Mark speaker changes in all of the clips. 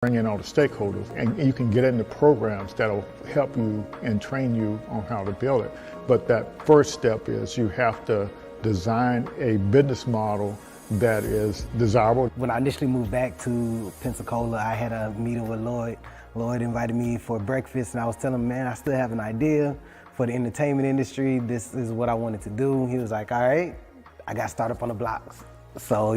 Speaker 1: bring in all the stakeholders, and you can get into programs that'll help you and train you on how to build it. But that first step is you have to design a business model that is desirable.
Speaker 2: When I initially moved back to Pensacola, I had a meeting with Lloyd. Lloyd invited me for breakfast, and I was telling him, man, I still have an idea for the entertainment industry. This is what I wanted to do. He was like, all right, I got Startup on the Blocks. So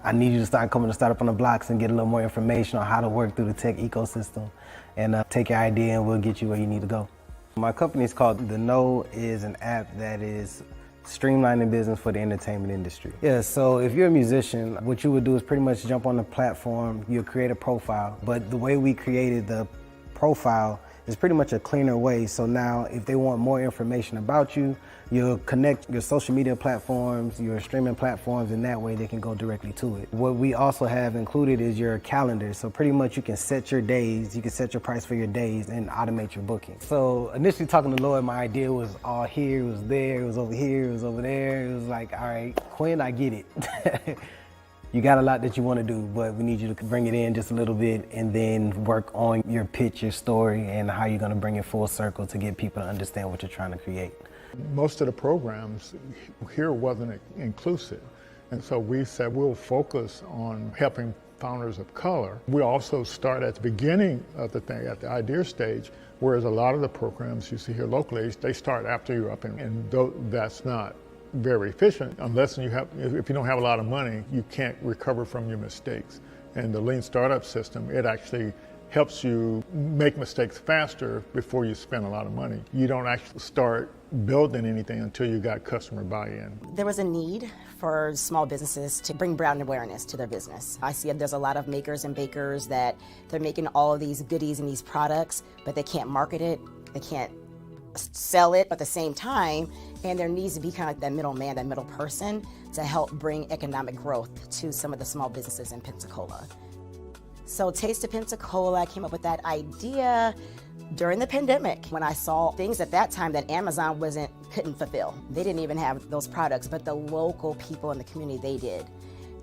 Speaker 2: I need you to start coming to Startup on the Blocks and get a little more information on how to work through the tech ecosystem, and take your idea and we'll get you where you need to go. My company is called The Know, is an app that is streamlining business for the entertainment industry. Yeah, so if you're a musician, what you would do is pretty much jump on the platform, you'll create a profile, but the way we created the profile is pretty much a cleaner way. So now if they want more information about you, you'll connect your social media platforms, your streaming platforms, and that way they can go directly to it. What we also have included is your calendar. So pretty much you can set your days, you can set your price for your days and automate your booking. So initially talking to Lloyd, my idea was all here, it was there, it was over here, it was over there. It was like, all right, Quinn, I get it. You got a lot that you want to do, but we need you to bring it in just a little bit and then work on your pitch, your story, and how you're going to bring it full circle to get people to understand what you're trying to create.
Speaker 1: Most of the programs here wasn't inclusive, and so we said we'll focus on helping founders of color. We also start at the beginning of the thing, at the idea stage, whereas a lot of the programs you see here locally, they start after you're up, and that's not very efficient unless if you don't have a lot of money, you can't recover from your mistakes. And the Lean Startup system, it actually helps you make mistakes faster before you spend a lot of money. You don't actually start building anything until you got customer buy-in.
Speaker 3: There was a need for small businesses to bring brand awareness to their business. I see there's a lot of makers and bakers that they're making all of these goodies and these products, but they can't market it, they can't sell it at the same time, and there needs to be kind of like that middleman, that middle person to help bring economic growth to some of the small businesses in Pensacola. So Taste of Pensacola, I came up with that idea during the pandemic when I saw things at that time that Amazon couldn't fulfill. They didn't even have those products, but the local people in the community, they did.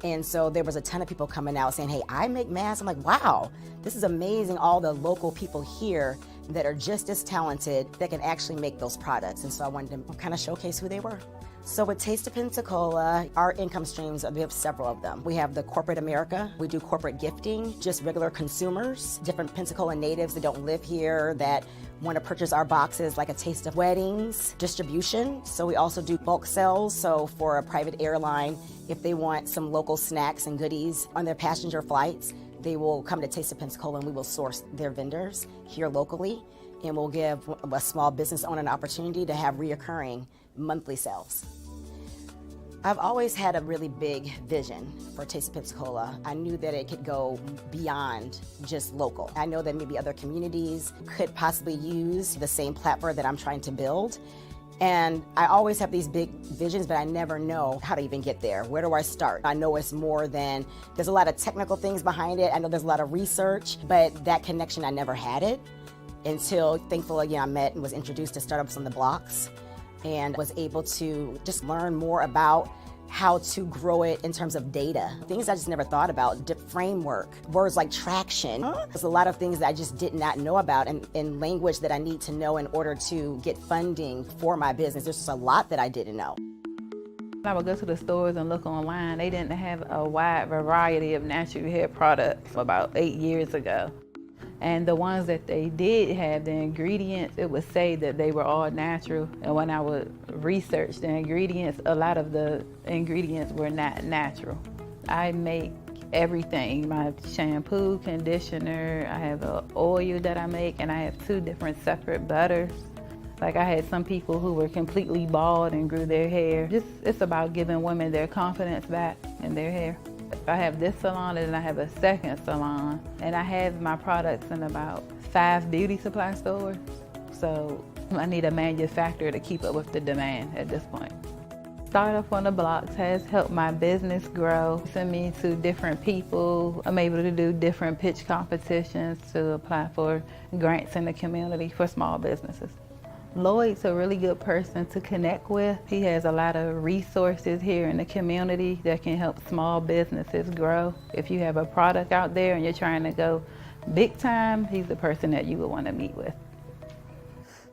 Speaker 3: And so there was a ton of people coming out saying, hey, I make masks. I'm like, wow, this is amazing. All the local people here that are just as talented that can actually make those products. And so I wanted to kind of showcase who they were. So with Taste of Pensacola, our income streams, we have several of them. We have the corporate America. We do corporate gifting, just regular consumers, different Pensacola natives that don't live here that want to purchase our boxes, like a taste of weddings, distribution. So we also do bulk sales. So for a private airline, if they want some local snacks and goodies on their passenger flights, they will come to Taste of Pensacola and we will source their vendors here locally. And we'll give a small business owner an opportunity to have reoccurring monthly sales. I've always had a really big vision for Taste of Pensacola. I knew that it could go beyond just local. I know that maybe other communities could possibly use the same platform that I'm trying to build. And I always have these big visions, but I never know how to even get there. Where do I start? I know it's more than, there's a lot of technical things behind it. I know there's a lot of research, but that connection, I never had it until, thankfully, I met and was introduced to Startups on the Blocks and was able to just learn more about how to grow it in terms of data. Things I just never thought about, framework, words like traction. There's a lot of things that I just did not know about and language that I need to know in order to get funding for my business. There's just a lot that I didn't know.
Speaker 4: I would go to the stores and look online. They didn't have a wide variety of natural hair products about 8 years ago. And the ones that they did have, the ingredients, it would say that they were all natural. And when I would research the ingredients, a lot of the ingredients were not natural. I make everything, my shampoo, conditioner, I have an oil that I make, and I have 2 different separate butters. Like I had some people who were completely bald and grew their hair. It's about giving women their confidence back in their hair. I have this salon and I have a second salon, and I have my products in about 5 beauty supply stores. So I need a manufacturer to keep up with the demand at this point. Startup on the Blocks has helped my business grow. Send me to different people. I'm able to do different pitch competitions to apply for grants in the community for small businesses. Lloyd's a really good person to connect with. He has a lot of resources here in the community that can help small businesses grow. If you have a product out there and you're trying to go big time, he's the person that you would want to meet with.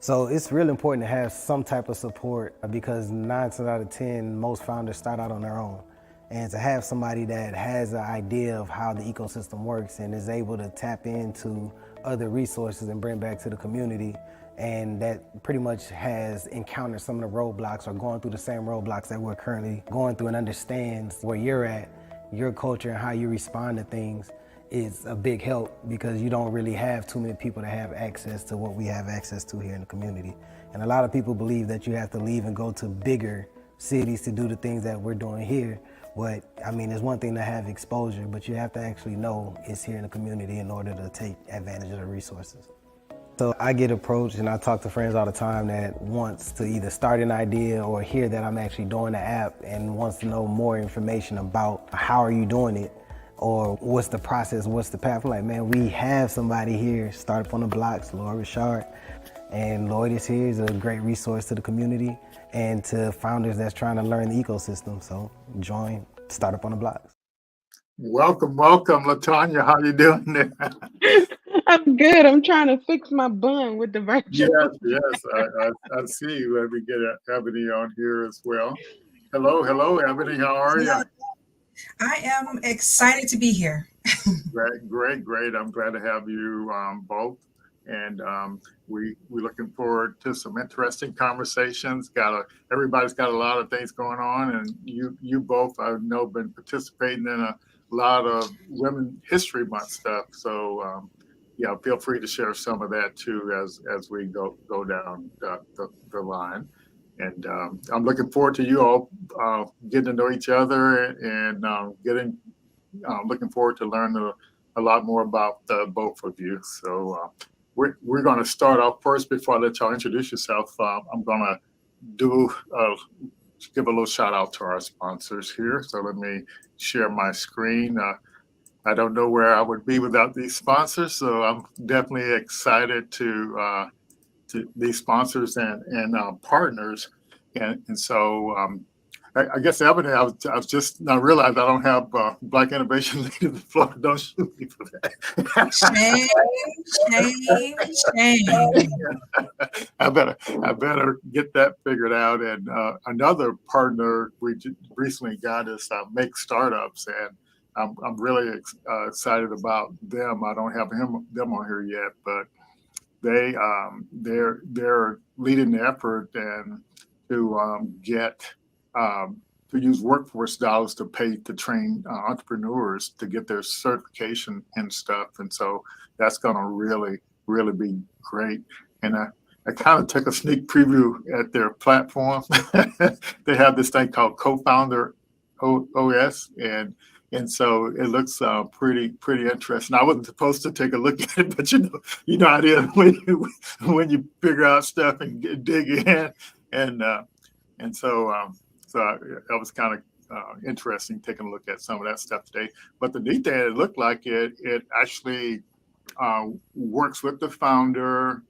Speaker 2: So it's really important to have some type of support because 9 times out of 10, most founders start out on their own. And to have somebody that has an idea of how the ecosystem works and is able to tap into other resources and bring back to the community, and that pretty much has encountered some of the roadblocks or going through the same roadblocks that we're currently going through and understands where you're at, your culture and how you respond to things, is a big help because you don't really have too many people that have access to what we have access to here in the community. And a lot of people believe that you have to leave and go to bigger cities to do the things that we're doing here. But I mean, it's one thing to have exposure, but you have to actually know it's here in the community in order to take advantage of the resources. So I get approached and I talk to friends all the time that wants to either start an idea or hear that I'm actually doing the app and wants to know more information about how are you doing it or what's the process, what's the path. I'm like, man, we have somebody here, Startup on the Blocks, Lloyd Richard. And Lloyd is here, he's a great resource to the community and to founders that's trying to learn the ecosystem. So join Startup on the Blocks.
Speaker 1: Welcome, Latanya. How you doing there?
Speaker 5: I'm good. I'm trying to fix my bun with the virtual.
Speaker 1: Yes. I see you. Let me get Ebony on here as well. Hello, Ebony. How are you?
Speaker 6: I am excited to be here.
Speaker 1: Great. I'm glad to have you both, and we're looking forward to some interesting conversations. Everybody's got a lot of things going on, and you both, I know, been participating in a lot of Women History Month stuff. So yeah, feel free to share some of that too as we go down the line. And I'm looking forward to you all getting to know each other and looking forward to learning a lot more about both of you. So we're going to start off first before I let y'all introduce yourself. I'm going to give a little shout out to our sponsors here. So let me share my screen. I don't know where I would be without these sponsors, so I'm definitely excited to these sponsors and partners. And so I guess, Ebony, I was just now realized I don't have Black Innovation Leader of Florida. Don't shoot me for that.
Speaker 6: Shame.
Speaker 1: I better get that figured out. And another partner we recently got is Make Startups, and I'm really excited about them. I don't have them on here yet, but they're leading the effort and to get to use workforce dollars to train entrepreneurs to get their certification and stuff. And so that's going to really be great. And I kind of took a sneak preview at their platform. They have this thing called Co-Founder OS, and so it looks pretty interesting. I wasn't supposed to take a look at it, but you know how it is when you figure out stuff and dig in, and so that was kind of interesting taking a look at some of that stuff today. But the neat thing, it looked like it actually works with the founder,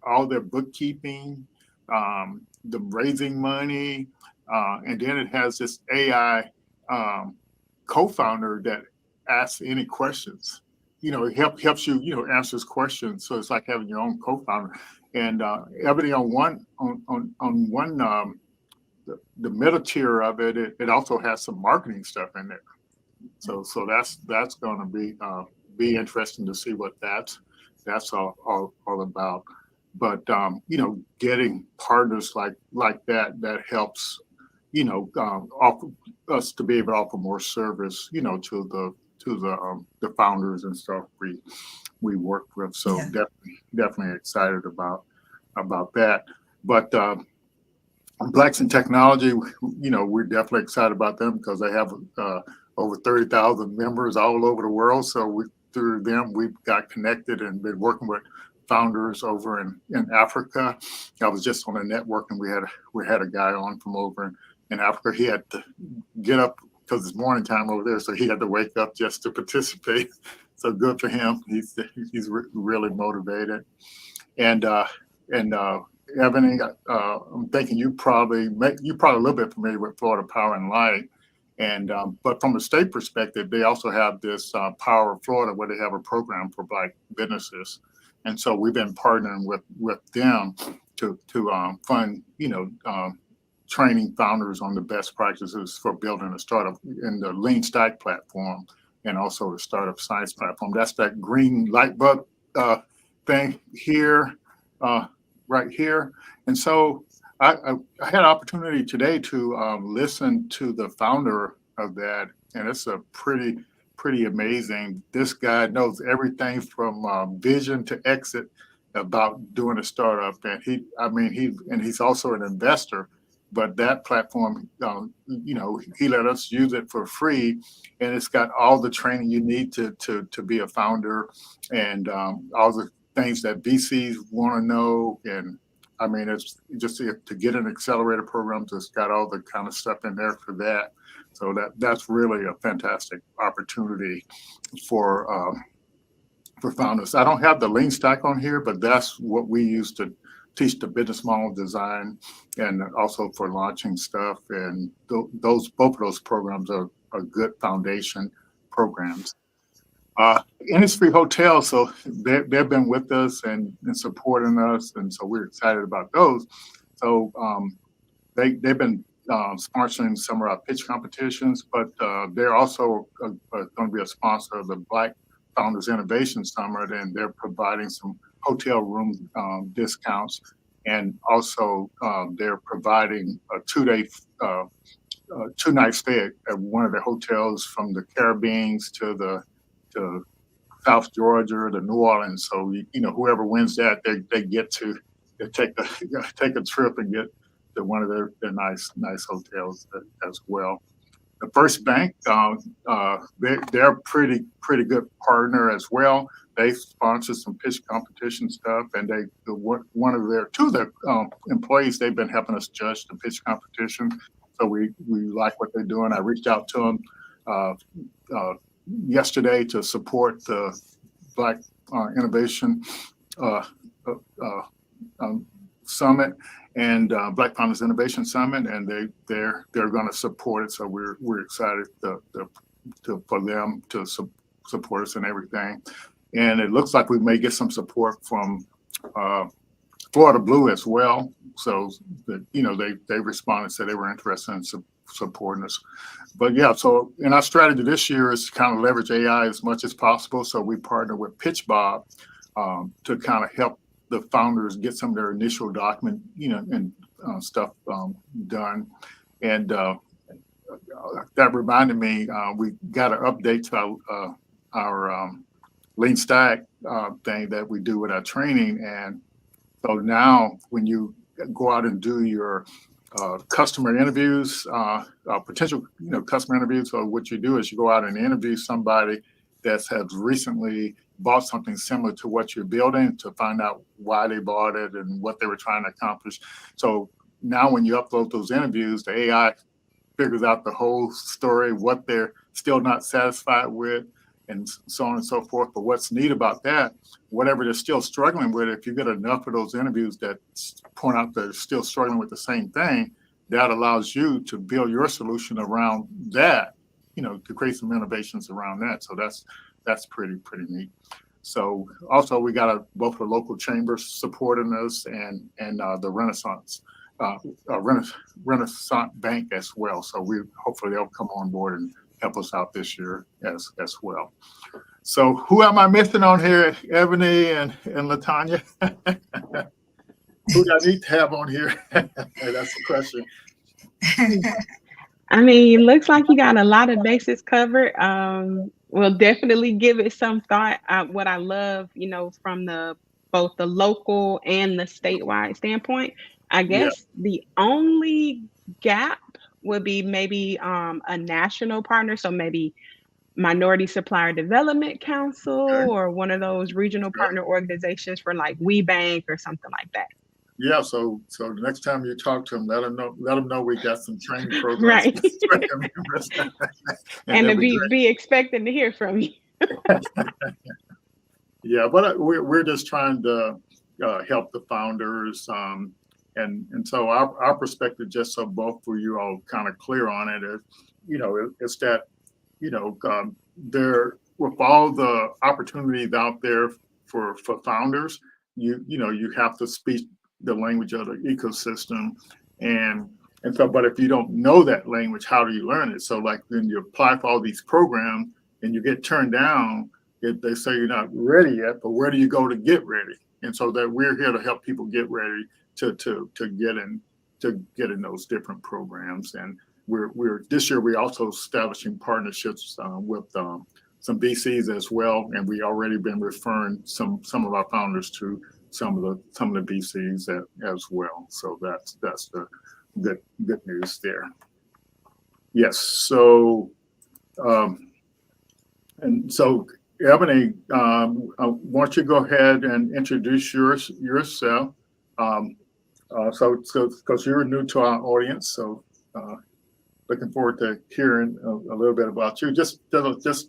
Speaker 1: all their bookkeeping, the raising money, and then it has this AI co-founder that asks any questions. It helps you, answers questions. So it's like having your own co-founder. And Ebony, on one, the middle tier of it, it also has some marketing stuff in there. So that's going to be interesting to see what that's all about. But getting partners like that helps offer us to be able to offer more service, to the founders and stuff we work with. So yeah. definitely excited about that. But Blacks in Technology, we're definitely excited about them because they have over 30,000 members all over the world. So through them, we've got connected and been working with founders over in Africa. I was just on a network and we had a guy on from over in Africa. He had to get up because it's morning time over there, so he had to wake up just to participate. So good for him. He's really motivated. And Ebony, I'm thinking you're probably a little bit familiar with Florida Power and Light, And but from a state perspective, they also have this Power of Florida, where they have a program for Black businesses, and so we've been partnering with them to fund, training founders on the best practices for building a startup in the Lean Stack platform, and also the Startup Science platform. That's that green light bulb thing here, right here. And so I had an opportunity today to listen to the founder of that, and it's a pretty amazing. This guy knows everything from vision to exit about doing a startup, and he's also an investor. But that platform, he let us use it for free, and it's got all the training you need to be a founder, and all the things that VCs want to know. And I mean, it's just to get an accelerator program, it's got all the kind of stuff in there for that. So that's really a fantastic opportunity for founders. I don't have the Lean Stack on here, but that's what we use to teach the business model design, and also for launching stuff. And both of those programs are good foundation programs. Innisfree Hotels, so they've been with us and supporting us, and so we're excited about those. So they've been sponsoring some of our pitch competitions, but they're also going to be a sponsor of the Black Founders Innovation Summit, and they're providing some hotel room discounts, and also they're providing a 2-day, 2-night stay at one of the hotels, from the Caribbean to South Georgia to New Orleans. So whoever wins that, they get to take a trip and get to one of their nice hotels as well. The First Bank, they're a pretty good partner as well. They sponsor some pitch competition stuff, and two of their employees, they've been helping us judge the pitch competition. So we like what they're doing. I reached out to them yesterday to support the Black Innovation Summit and Black Founders Innovation Summit, and they're going to support it. So we're excited for them to support us and everything. And it looks like we may get some support from Florida Blue as well. So they responded and said they were interested in supporting us. But yeah, so in our strategy this year is to kind of leverage AI as much as possible. So we partner with PitchBob to kind of help the founders get some of their initial document, and stuff done. And that reminded me, we got an update to our Lean Stack thing that we do with our training. And so now when you go out and do your customer interviews, potential customer interviews, so what you do is you go out and interview somebody that has recently bought something similar to what you're building, to find out why they bought it and what they were trying to accomplish. So now when you upload those interviews, the AI figures out the whole story, what they're still not satisfied with, and so on and so forth. But what's neat about that, whatever they're still struggling with, if you get enough of those interviews that point out they're still struggling with the same thing, that allows you to build your solution around that, to create some innovations around that. So that's pretty neat. So also we got both the local chambers supporting us, and the Renaissance Bank as well. So hopefully they'll come on board and help us out this year as well. So who am I missing on here, Ebony and Latanya? Who do I need to have on here? That's the question.
Speaker 5: I mean, it looks like you got a lot of bases covered. We'll definitely give it some thought. What I love, from both the local and the statewide standpoint, I guess the only gap would be maybe a national partner. So maybe Minority Supplier Development Council, or one of those regional partner organizations for like WeBank or something like that.
Speaker 1: Yeah, so the next time you talk to them, let them know we got some training programs.
Speaker 5: Right. and to be expecting to hear from you.
Speaker 1: Yeah, but we're just trying to help the founders, and so our perspective, just so both of you all kind of clear on it, is it's that, there, with all the opportunities out there for founders, you have to speak the language of the ecosystem, and so, but if you don't know that language, how do you learn it? So like when you apply for all these programs and you get turned down, they say you're not ready yet, but where do you go to get ready? And so that we're here to help people get ready to get in those different programs. And we're this year we're also establishing partnerships with some VCs as well, and we already been referring some of our founders to some of the VCs as well. So that's the good news there. Yes. So and so Ebony, why don't you go ahead and introduce yourself? So because you're new to our audience, so looking forward to hearing a little bit about you. Just tell us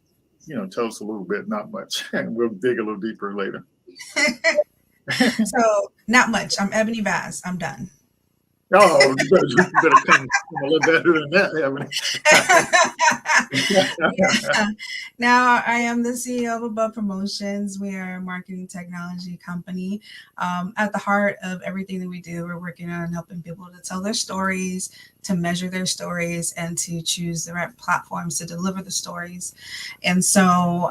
Speaker 1: a little bit, not much, and we'll dig a little deeper later.
Speaker 6: So, not much. I'm Ebony Vaz. I'm done.
Speaker 1: Oh, you better come a little better than that, Ebony.
Speaker 6: Yeah. Now, I am the CEO of Above Promotions. We are a marketing technology company. At the heart of everything that we do, we're working on helping people to tell their stories, to measure their stories, and to choose the right platforms to deliver the stories. And so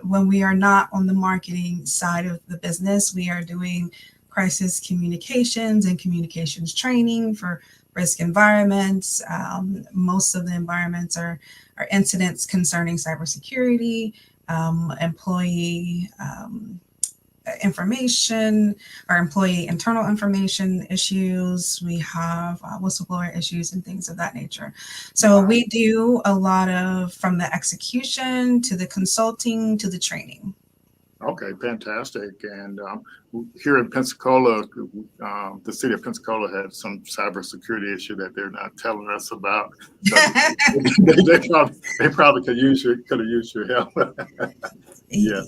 Speaker 6: when we are not on the marketing side of the business, we are doing crisis communications and communications training for risk environments. Most of the environments are incidents concerning cybersecurity, employee information, or employee internal information issues. We have whistleblower issues and things of that nature. So we do a lot of, from the execution to the consulting to the training.
Speaker 1: Okay, fantastic. And here in Pensacola, the city of Pensacola had some cybersecurity issue that they're not telling us about. So they probably could have used your help. Yeah.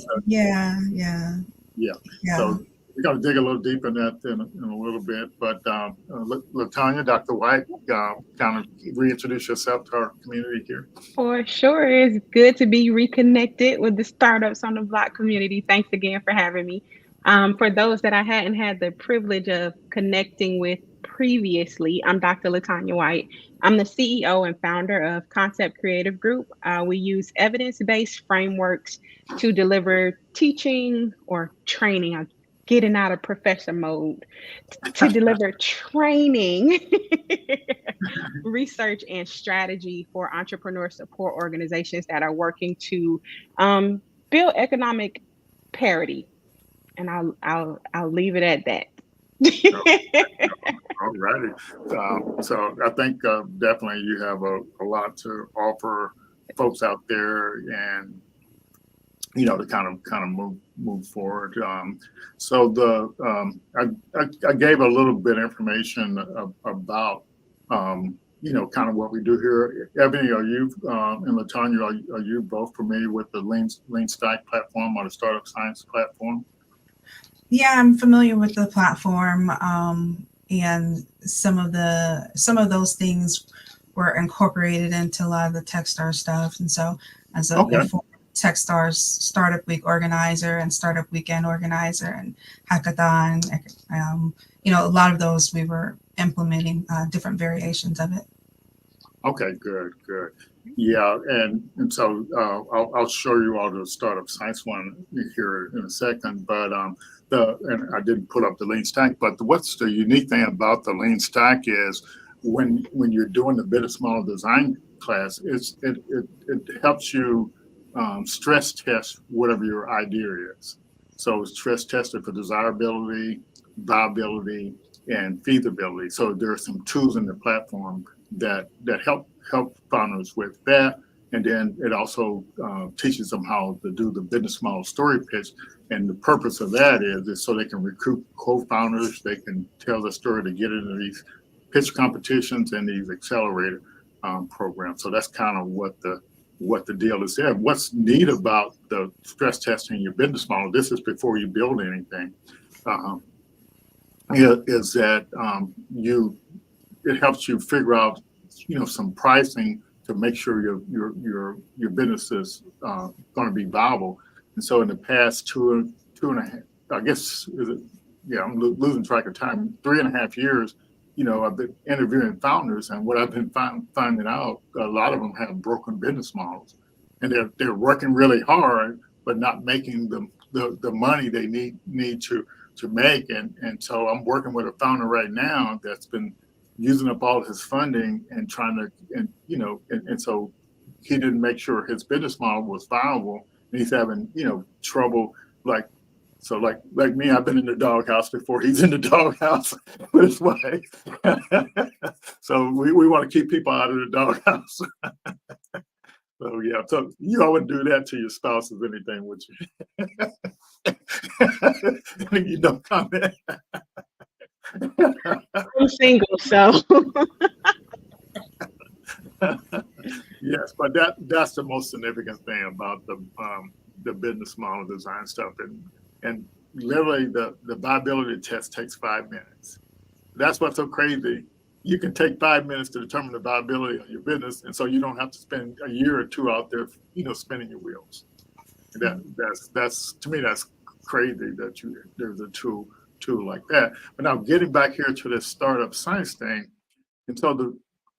Speaker 1: So we're going to dig a little deeper in that in a little bit. But Latanya, Dr. White, kind of reintroduce yourself to our community here.
Speaker 5: For sure. It's good to be reconnected with the Startups on the Block community. Thanks again for having me. For those that I hadn't had the privilege of connecting with previously, I'm Dr. Latanya White. I'm the CEO and founder of Concept Creative Group. We use evidence-based frameworks to deliver teaching or training. I'm getting out of professor mode to deliver training, research, and strategy for entrepreneur support organizations that are working to build economic parity. And I'll leave it at that.
Speaker 1: All righty. So I think definitely you have a lot to offer folks out there, and to kind of move forward. So I gave a little bit of information about kind of what we do here. Ebony, are you and Latanya, are you both familiar with the Lean Stack platform or the Startup Science platform?
Speaker 6: Yeah, I'm familiar with the platform, and some of those things were incorporated into a lot of the Techstars stuff. And so, as a Techstars Startup Week organizer and Startup Weekend organizer and hackathon, a lot of those we were implementing different variations of it. Okay, good. Yeah, and so I'll show you all the Startup Science one here in a second, but and I didn't put up the Lean Stack, but what's the unique thing about the Lean Stack is when you're doing the Business Model Design class, it helps you stress test whatever your idea is. So stress tested for desirability, viability, and feasibility. So there are some tools in the platform that help founders with that. And then it also teaches them how to do the business model story pitch. And the purpose of that is so they can recruit co-founders, they can tell the story to get into these pitch competitions and these accelerator programs. So that's kind of what the deal is there. What's neat about the stress testing your business model, this is before you build anything, is that it helps you figure out some pricing
Speaker 1: make sure your business is going to be viable. And so in the past two and a half, I guess, I'm losing track of time, 3.5 years, I've been interviewing founders, and what I've been finding out, a lot of them have broken business models, and they're working really hard, but not making the money they need to make. And so I'm working with a founder right now that's been using up all his funding and trying to, and so he didn't make sure his business model was viable, and he's having, trouble, like me, I've been in the doghouse before he's in the doghouse with his wife. So we want to keep people out of the doghouse. So yeah, so you all wouldn't do that to your spouse or anything, would you? You don't comment.
Speaker 5: I'm single, so.
Speaker 1: Yes, but that's the most significant thing about the business model design stuff, and literally the viability test takes 5 minutes. That's what's so crazy. You can take 5 minutes to determine the viability of your business, and so you don't have to spend a year or two out there, spinning your wheels. That's to me, that's crazy that there's a tool like that. But now getting back here to this startup science thing, and so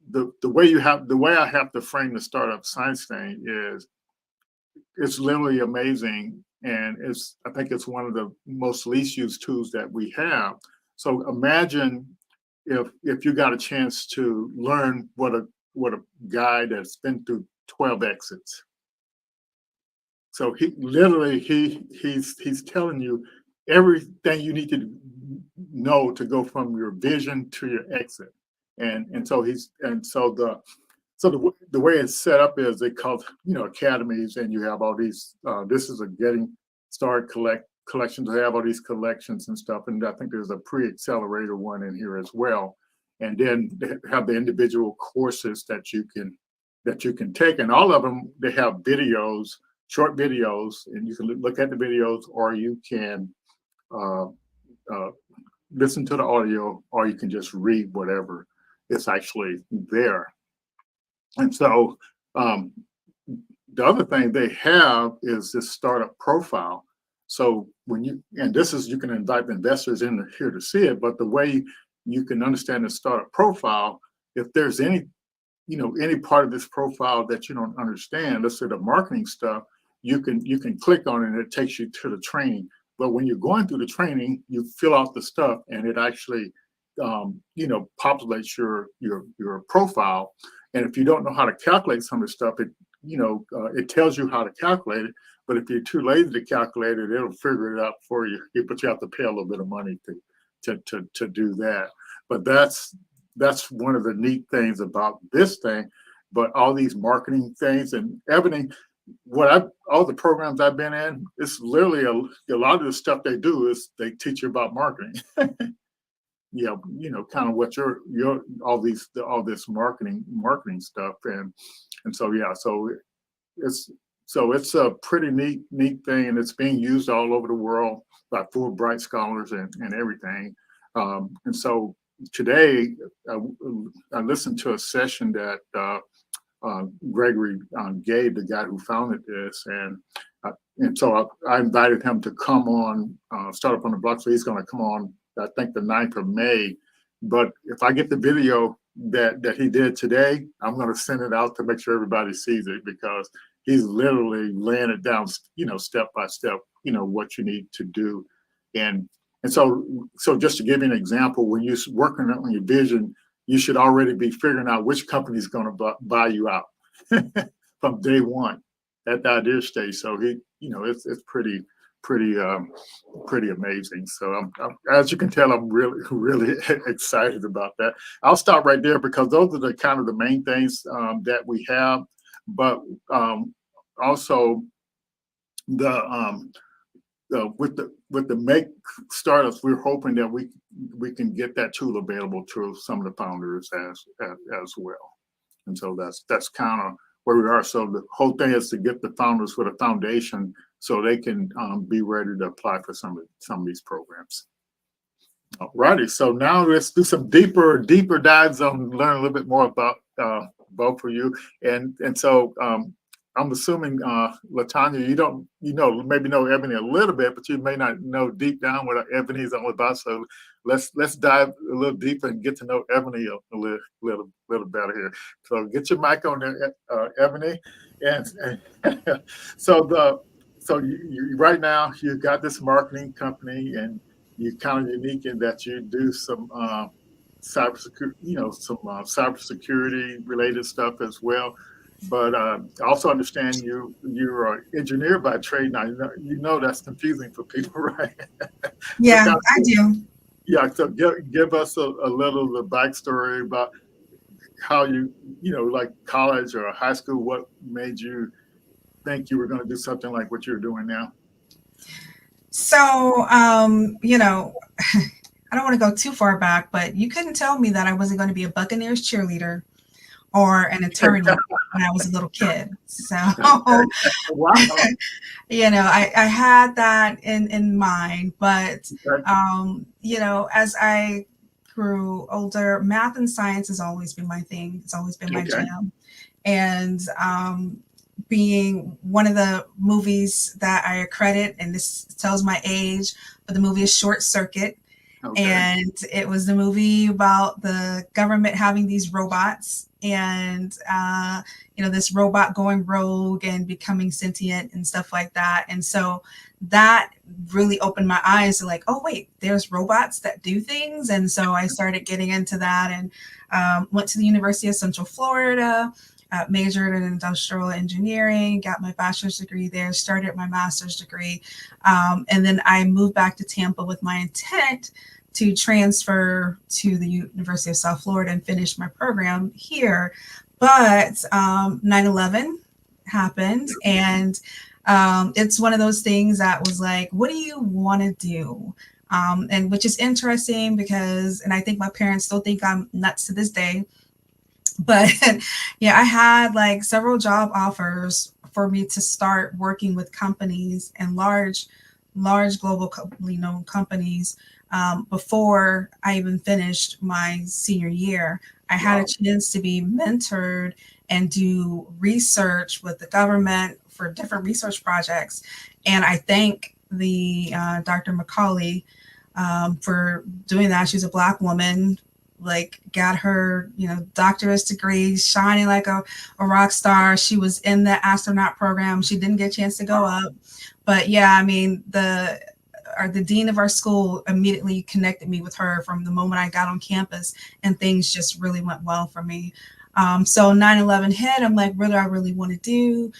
Speaker 1: the way I have to frame the startup science thing is, it's literally amazing, and I think it's one of the most least used tools that we have. So imagine if you got a chance to learn what a guy that's been through 12 exits. So he's telling you everything you need to know to go from your vision to your exit. And so the way it's set up is they call, academies, and you have all these, this is a Getting Started collections. They have all these collections and stuff. And I think there's a pre-accelerator one in here as well. And then they have the individual courses that you can take. And all of them, they have videos, short videos, and you can look at the videos, or you can listen to the audio, or you can just read whatever is actually there. And so the other thing they have is this startup profile. So you can invite the investors in here to see it, but the way you can understand the startup profile, if there's any part of this profile that you don't understand, let's say the marketing stuff, you can click on it and it takes you to the training. But when you're going through the training, you fill out the stuff and it actually populates your profile. And if you don't know how to calculate some of the stuff, it tells you how to calculate it. But if you're too lazy to calculate it, it'll figure it out for you. But you have to pay a little bit of money to do that. But that's one of the neat things about this thing. But all these marketing things and everything, all the programs I've been in, it's literally a lot of the stuff they do is they teach you about marketing. Kind of what all this marketing stuff, and so it's a pretty neat thing, and it's being used all over the world by Fulbright scholars and everything. And so today I listened to a session that Gregory gave, the guy who founded this, and so I invited him to come on Startup on the Block. So he's going to come on, I think, the 9th of May. But if I get the video that he did today, I'm going to send it out to make sure everybody sees it, because he's literally laying it down, step by step, what you need to do. And so just to give you an example, when you're working on your vision, you should already be figuring out which company is going to buy you out from day one at the idea stage. So it's pretty amazing. So as you can tell, I'm really excited about that. I'll stop right there because those are the kind of the main things that we have. But also with the Make Startups, we're hoping that we can get that tool available to some of the founders as well. And so that's kind of where we are. So the whole thing is to get the founders with a foundation so they can be ready to apply for some of these programs. All righty. So now let's do some deeper dives on learn a little bit more about both of you. And so I'm assuming, Latanya, you maybe know Ebony a little bit, but you may not know deep down what Ebony's all about. So let's dive a little deeper and get to know Ebony a little better here. So get your mic on there, Ebony. And so you right now you've got this marketing company, and you're kind of unique in that you do some cybersecurity, cybersecurity related stuff as well. But I also understand you're an engineer by trade. Now you know that's confusing for people, right?
Speaker 6: Yeah, I do.
Speaker 1: Yeah, so give us a little of the backstory about how like college or high school. What made you think you were going to do something like what you're doing now?
Speaker 6: So, I don't want to go too far back, but you couldn't tell me that I wasn't going to be a Buccaneers cheerleader or an attorney when I was a little kid. So,
Speaker 1: Wow.
Speaker 6: I had that in mind, but, as I grew older, math and science has always been my thing. It's always been my jam. And being one of the movies that I credit, and this tells my age, but the movie is Short Circuit. Okay. And it was the movie about the government having these robots and, this robot going rogue and becoming sentient and stuff like that. And so that really opened my eyes to like, oh, wait, there's robots that do things. And so I started getting into that and went to the University of Central Florida, majored in industrial engineering, got my bachelor's degree there, started my master's degree. And then I moved back to Tampa with my intent to transfer to the University of South Florida and finish my program here. But 9/11 happened, and it's one of those things that was like, what do you want to do? And which is interesting because, and I think my parents still think I'm nuts to this day, but yeah, I had like several job offers for me to start working with companies and large globally known companies before I even finished my senior year. I had a chance to be mentored and do research with the government for different research projects. And I thank the Dr. McCauley for doing that. She's a Black woman, like got her, doctorate degree, shining like a rock star. She was in the astronaut program. She didn't get a chance to go up. But yeah, I mean, the dean of our school immediately connected me with her from the moment I got on campus, and things just really went well for me. So 9/11 hit. I'm like, what do I really want to do?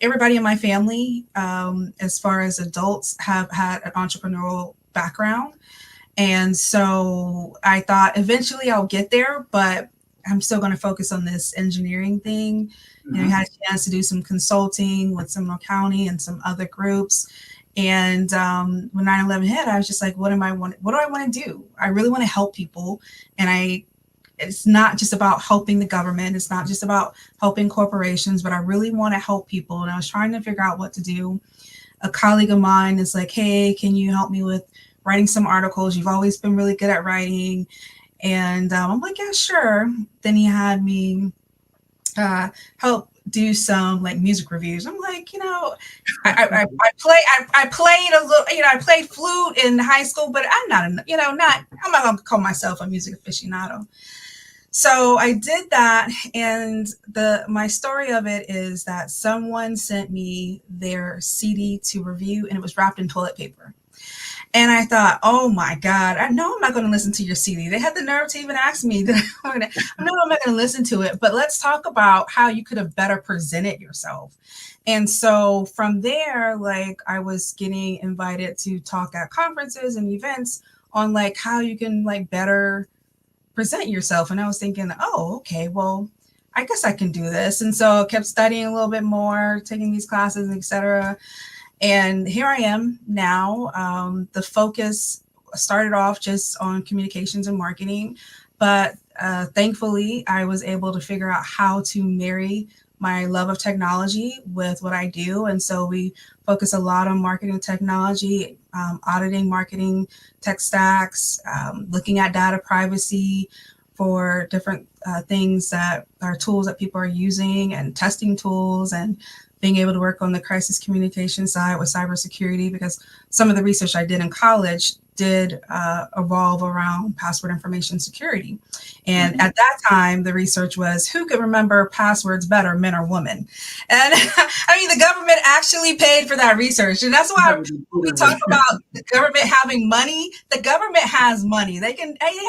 Speaker 6: Everybody in my family, as far as adults, have had an entrepreneurial background. And so I thought eventually I'll get there, but I'm still going to focus on this engineering thing. Mm-hmm. I had a chance to do some consulting with Seminole County and some other groups. And when 9/11 hit, I was just like, what do I want to do? I really want to help people. And it's not just about helping the government. It's not just about helping corporations, but I really want to help people. And I was trying to figure out what to do. A colleague of mine is like, hey, can you help me with writing some articles? You've always been really good at writing. And I'm like, yeah, sure. Then he had me help do some like music reviews. I'm like, I played a little, I played flute in high school, but I'm not going to call myself a music aficionado. So I did that, and my story of it is that someone sent me their CD to review, and it was wrapped in toilet paper. And I thought, oh my God, I know I'm not going to listen to your CD. They had the nerve to even ask me that. I'm not going to listen to it, but let's talk about how you could have better presented yourself. And so from there, like I was getting invited to talk at conferences and events on like how you can like better present yourself. And I was thinking, oh, okay, well, I guess I can do this. And so I kept studying a little bit more, taking these classes, et cetera. And here I am now. The focus started off just on communications and marketing, but thankfully I was able to figure out how to marry my love of technology with what I do. And so we focus a lot on marketing technology, auditing marketing tech stacks, looking at data privacy for different things that are tools that people are using and testing tools and being able to work on the crisis communication side with cybersecurity, because some of the research I did in college did evolve around password information security. And at that time, the research was who could remember passwords better, men or women? And I mean, the government actually paid for that research. And that's why we talk about the government having money. The government has money. They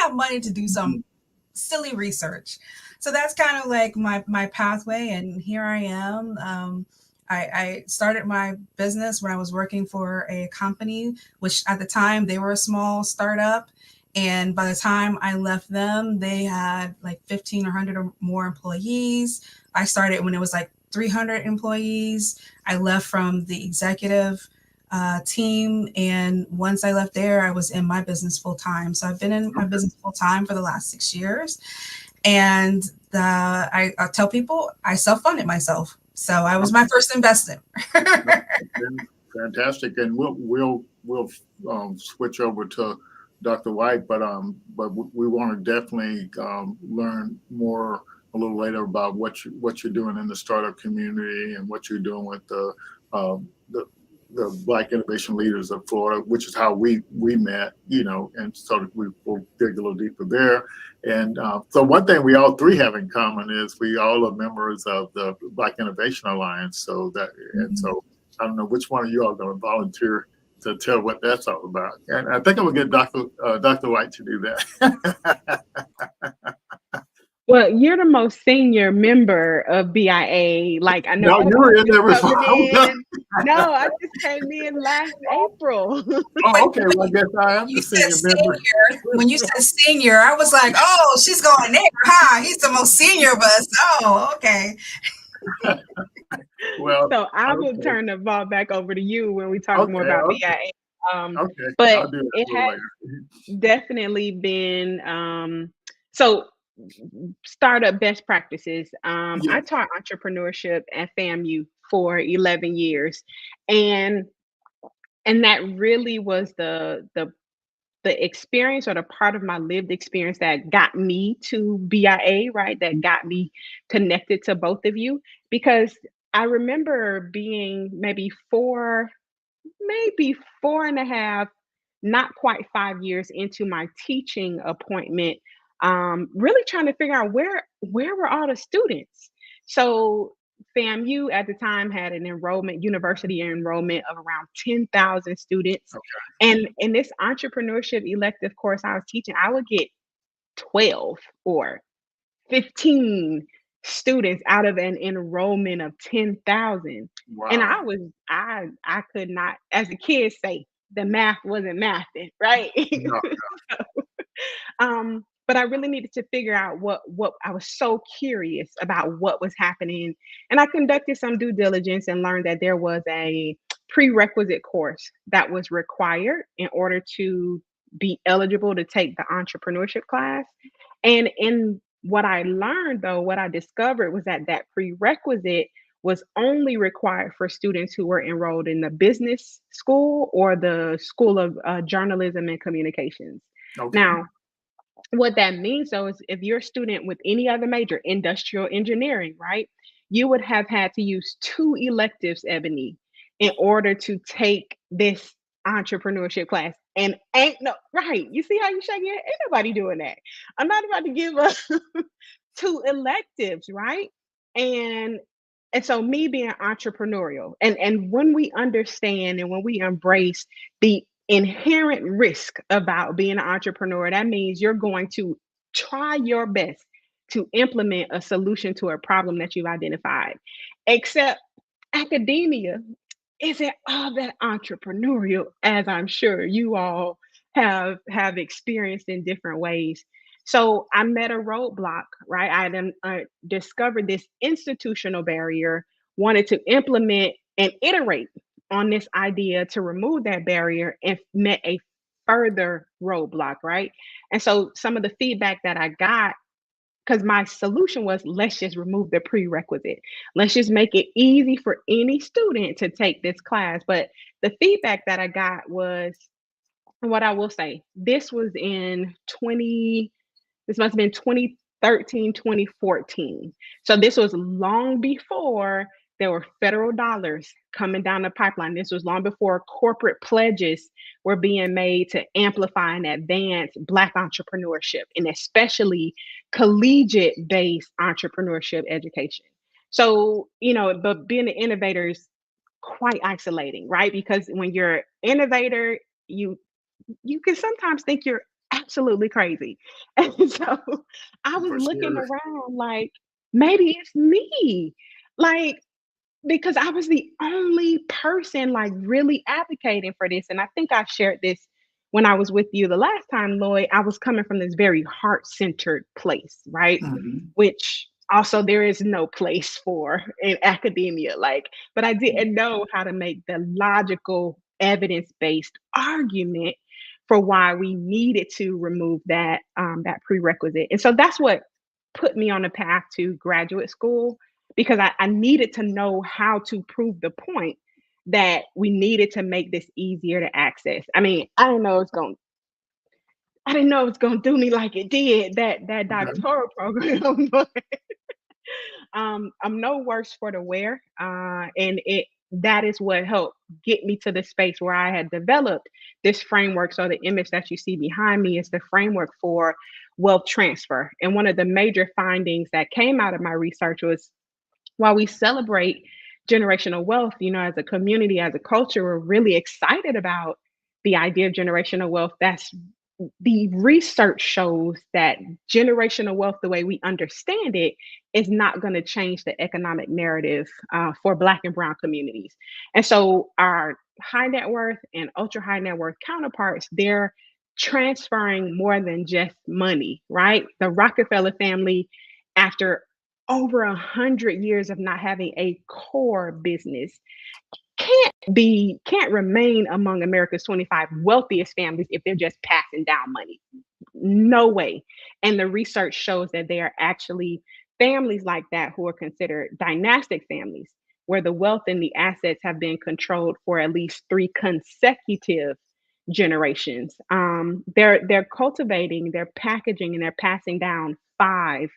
Speaker 6: have money to do some silly research. So that's kind of like my pathway. And here I am. I started my business when I was working for a company, which at the time they were a small startup. And by the time I left them, they had like 15 or 100 or more employees. I started when it was like 300 employees. I left from the executive team. And once I left there, I was in my business full time. So I've been in my business full time for the last 6 years. And I tell people I self-funded myself. So I was my first investment.
Speaker 1: Fantastic, and we'll switch over to Dr. White, but we want to definitely learn more a little later about what you're doing in the startup community and what you're doing with the Black Innovation Leaders of Florida, which is how we met, and so we'll dig a little deeper there. And so one thing we all three have in common is we all are members of the Black Innovation Alliance. So so I don't know which one of you are going to volunteer to tell what that's all about. And I think I'm gonna get Dr. White to do that.
Speaker 5: Well, you're the most senior member of BIA. Like I know.
Speaker 1: No, you were in there before.
Speaker 5: No, I just came in last April.
Speaker 1: Oh, okay. Well, I guess I am the senior member.
Speaker 6: When you said senior, I was like, oh, she's going there, huh? He's the most senior of us. Oh, okay.
Speaker 1: Well,
Speaker 5: so I will turn the ball back over to you when we talk more about BIA. But it has definitely been so startup best practices. I taught entrepreneurship at FAMU for 11 years, and that really was the experience or the part of my lived experience that got me to BIA, right? That got me connected to both of you, because I remember being maybe four and a half, not quite 5 years into my teaching appointment, really trying to figure out where were all the students. So FAMU at the time had an university enrollment of around 10,000 students. Okay. And in this entrepreneurship elective course I was teaching, I would get 12 or 15 students out of an enrollment of 10,000. Wow. And I could not, as the kids say, the math wasn't mathing, right? No. But I really needed to figure out what I was so curious about what was happening. And I conducted some due diligence and learned that there was a prerequisite course that was required in order to be eligible to take the entrepreneurship class. And in what I learned, though, what I discovered was that prerequisite was only required for students who were enrolled in the business school or the School of Journalism and Communications. Okay. Now, what that means, though, is if you're a student with any other major, industrial engineering, right, you would have had to use 2 electives, Ebony, in order to take this entrepreneurship class. And right, you see how you shake your head? Ain't nobody doing that. I'm not about to give up 2 electives, right? And so me being entrepreneurial, and when we understand and when we embrace the inherent risk about being an entrepreneur, that means you're going to try your best to implement a solution to a problem that you've identified. Except academia isn't all that entrepreneurial, as I'm sure you all have experienced in different ways. So I met a roadblock, right? I then discovered this institutional barrier, wanted to implement and iterate on this idea to remove that barrier, and met a further roadblock, right? And so some of the feedback that I got, because my solution was, let's just remove the prerequisite. Let's just make it easy for any student to take this class. But the feedback that I got was, what I will say, this was in This must have been 2013, 2014. So this was long before there were federal dollars coming down the pipeline. This was long before corporate pledges were being made to amplify and advance Black entrepreneurship, and especially collegiate-based entrepreneurship education. So, but being an innovator is quite isolating, right? Because when you're an innovator, you can sometimes think you're absolutely crazy. And so I was
Speaker 1: For
Speaker 5: looking
Speaker 1: sure.
Speaker 5: around like, maybe it's me. Like, because I was the only person like really advocating for this. And I think I shared this when I was with you the last time, Lloyd. I was coming from this very heart-centered place, right?
Speaker 1: Mhm.
Speaker 5: Which also there is no place for in academia. Like, but I didn't know how to make the logical, evidence-based argument for why we needed to remove that prerequisite. And so that's what put me on the path to graduate school, because I needed to know how to prove the point that we needed to make this easier to access. I mean, I didn't know it was gonna do me like it did, that
Speaker 1: Okay.
Speaker 5: doctoral program, but I'm no worse for the wear. And that is what helped get me to the space where I had developed this framework. So the image that you see behind me is the framework for wealth transfer. And one of the major findings that came out of my research was, while we celebrate generational wealth, as a community, as a culture, we're really excited about the idea of generational wealth. That's the research shows that generational wealth, the way we understand it, is not going to change the economic narrative for Black and Brown communities. And so our high net worth and ultra high net worth counterparts, they're transferring more than just money, right? The Rockefeller family, after over 100 years of not having a core business, can't remain among America's 25 wealthiest families if they're just passing down money. No way. And the research shows that they are actually families like that who are considered dynastic families, where the wealth and the assets have been controlled for at least 3 consecutive generations. They're cultivating, they're packaging, and they're passing down 5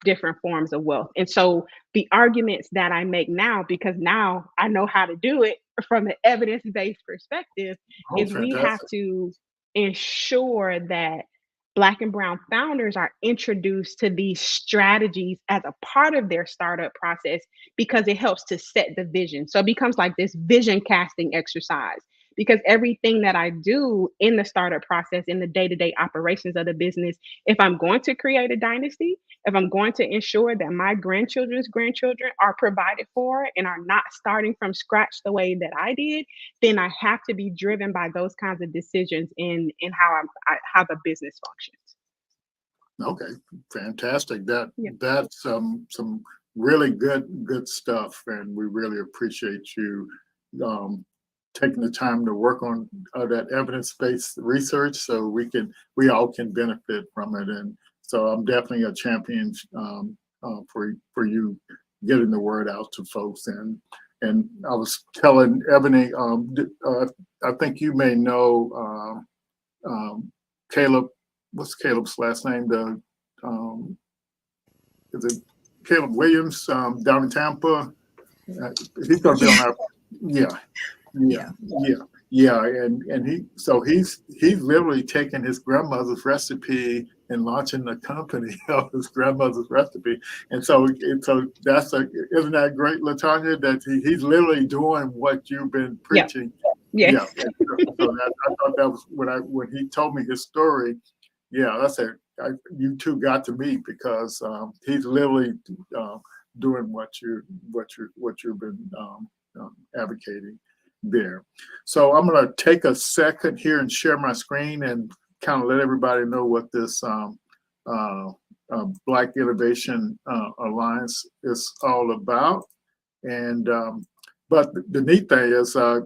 Speaker 5: different forms of wealth. And so the arguments that I make now, because now I know how to do it from an evidence-based perspective,
Speaker 1: Oh,
Speaker 5: is we have
Speaker 1: fantastic.
Speaker 5: to ensure that Black and Brown founders are introduced to these strategies as a part of their startup process, because it helps to set the vision. So it becomes like this vision casting exercise. Because everything that I do in the startup process, in the day-to-day operations of the business, if I'm going to create a dynasty, if I'm going to ensure that my grandchildren's grandchildren are provided for and are not starting from scratch the way that I did, then I have to be driven by those kinds of decisions in how the business functions.
Speaker 1: Okay, fantastic.
Speaker 5: Yeah.
Speaker 1: That's some really good stuff, and we really appreciate you um, taking the time to work on that evidence-based research, so we all can benefit from it. And so I'm definitely a champion for you getting the word out to folks. And I was telling Ebony, I think you may know Caleb. What's Caleb's last name? Is it Caleb Williams down in Tampa? He's going to be on our. Yeah. And he's literally taking his grandmother's recipe and launching the company of his grandmother's recipe. And so isn't that great, Latanya, that he's literally doing what you've been preaching.
Speaker 5: Yes.
Speaker 1: Yeah. So I thought that was when he told me his story. Yeah, that's it. You two got to meet, because he's literally doing what you've been advocating there. So I'm going to take a second here and share my screen and kind of let everybody know what this Black Innovation Alliance is all about. And but the neat thing is, I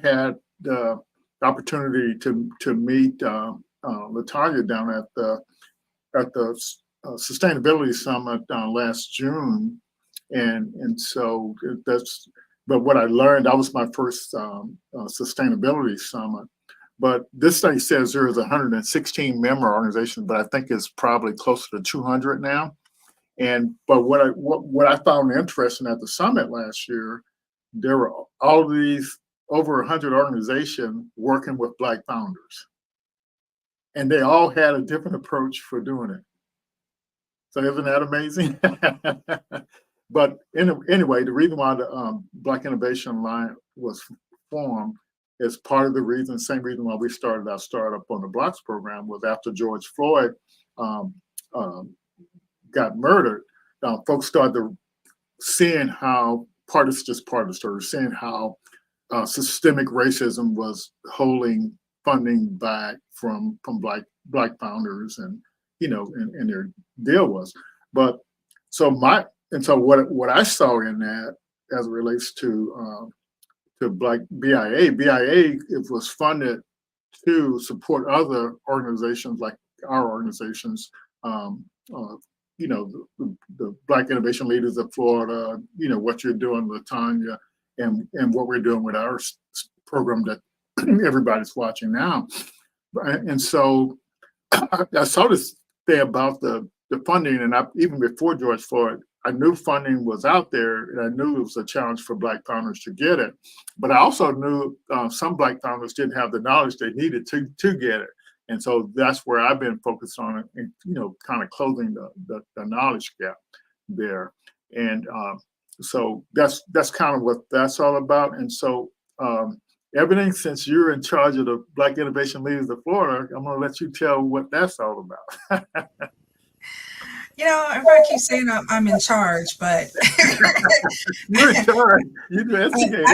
Speaker 1: had the opportunity to meet Latanya down at the Sustainability Summit last June, and so that's. But what I learned, that was my first sustainability summit. But this thing says there is 116 member organizations, but I think it's probably closer to 200 now. But what I found interesting at the summit last year, there were all of these over 100 organizations working with Black founders, and they all had a different approach for doing it. So isn't that amazing? But anyway, the reason why the Black Innovation Line was formed is part of the reason, same reason why we started our Startup on the Blocks program was after George Floyd got murdered, folks started seeing how part of the story, seeing how systemic racism was holding funding back from Black founders, and and their deal was. But so what I saw in that as it relates to Black BIA, it was funded to support other organizations like our organizations, the Black Innovation Leaders of Florida, what you're doing with Tanya, and what we're doing with our program that everybody's watching now. And so I saw this thing about the funding, and even before George Floyd, I knew funding was out there, and I knew it was a challenge for Black founders to get it. But I also knew some Black founders didn't have the knowledge they needed to get it. And so that's where I've been focused on it, and kind of closing the knowledge gap there. And so that's kind of what that's all about. And so everything, since you're in charge of the Black Innovation Leaders of Florida, I'm going to let you tell what that's all about.
Speaker 6: Everybody keeps saying I'm in charge, but
Speaker 1: you're in charge. You're the investigator.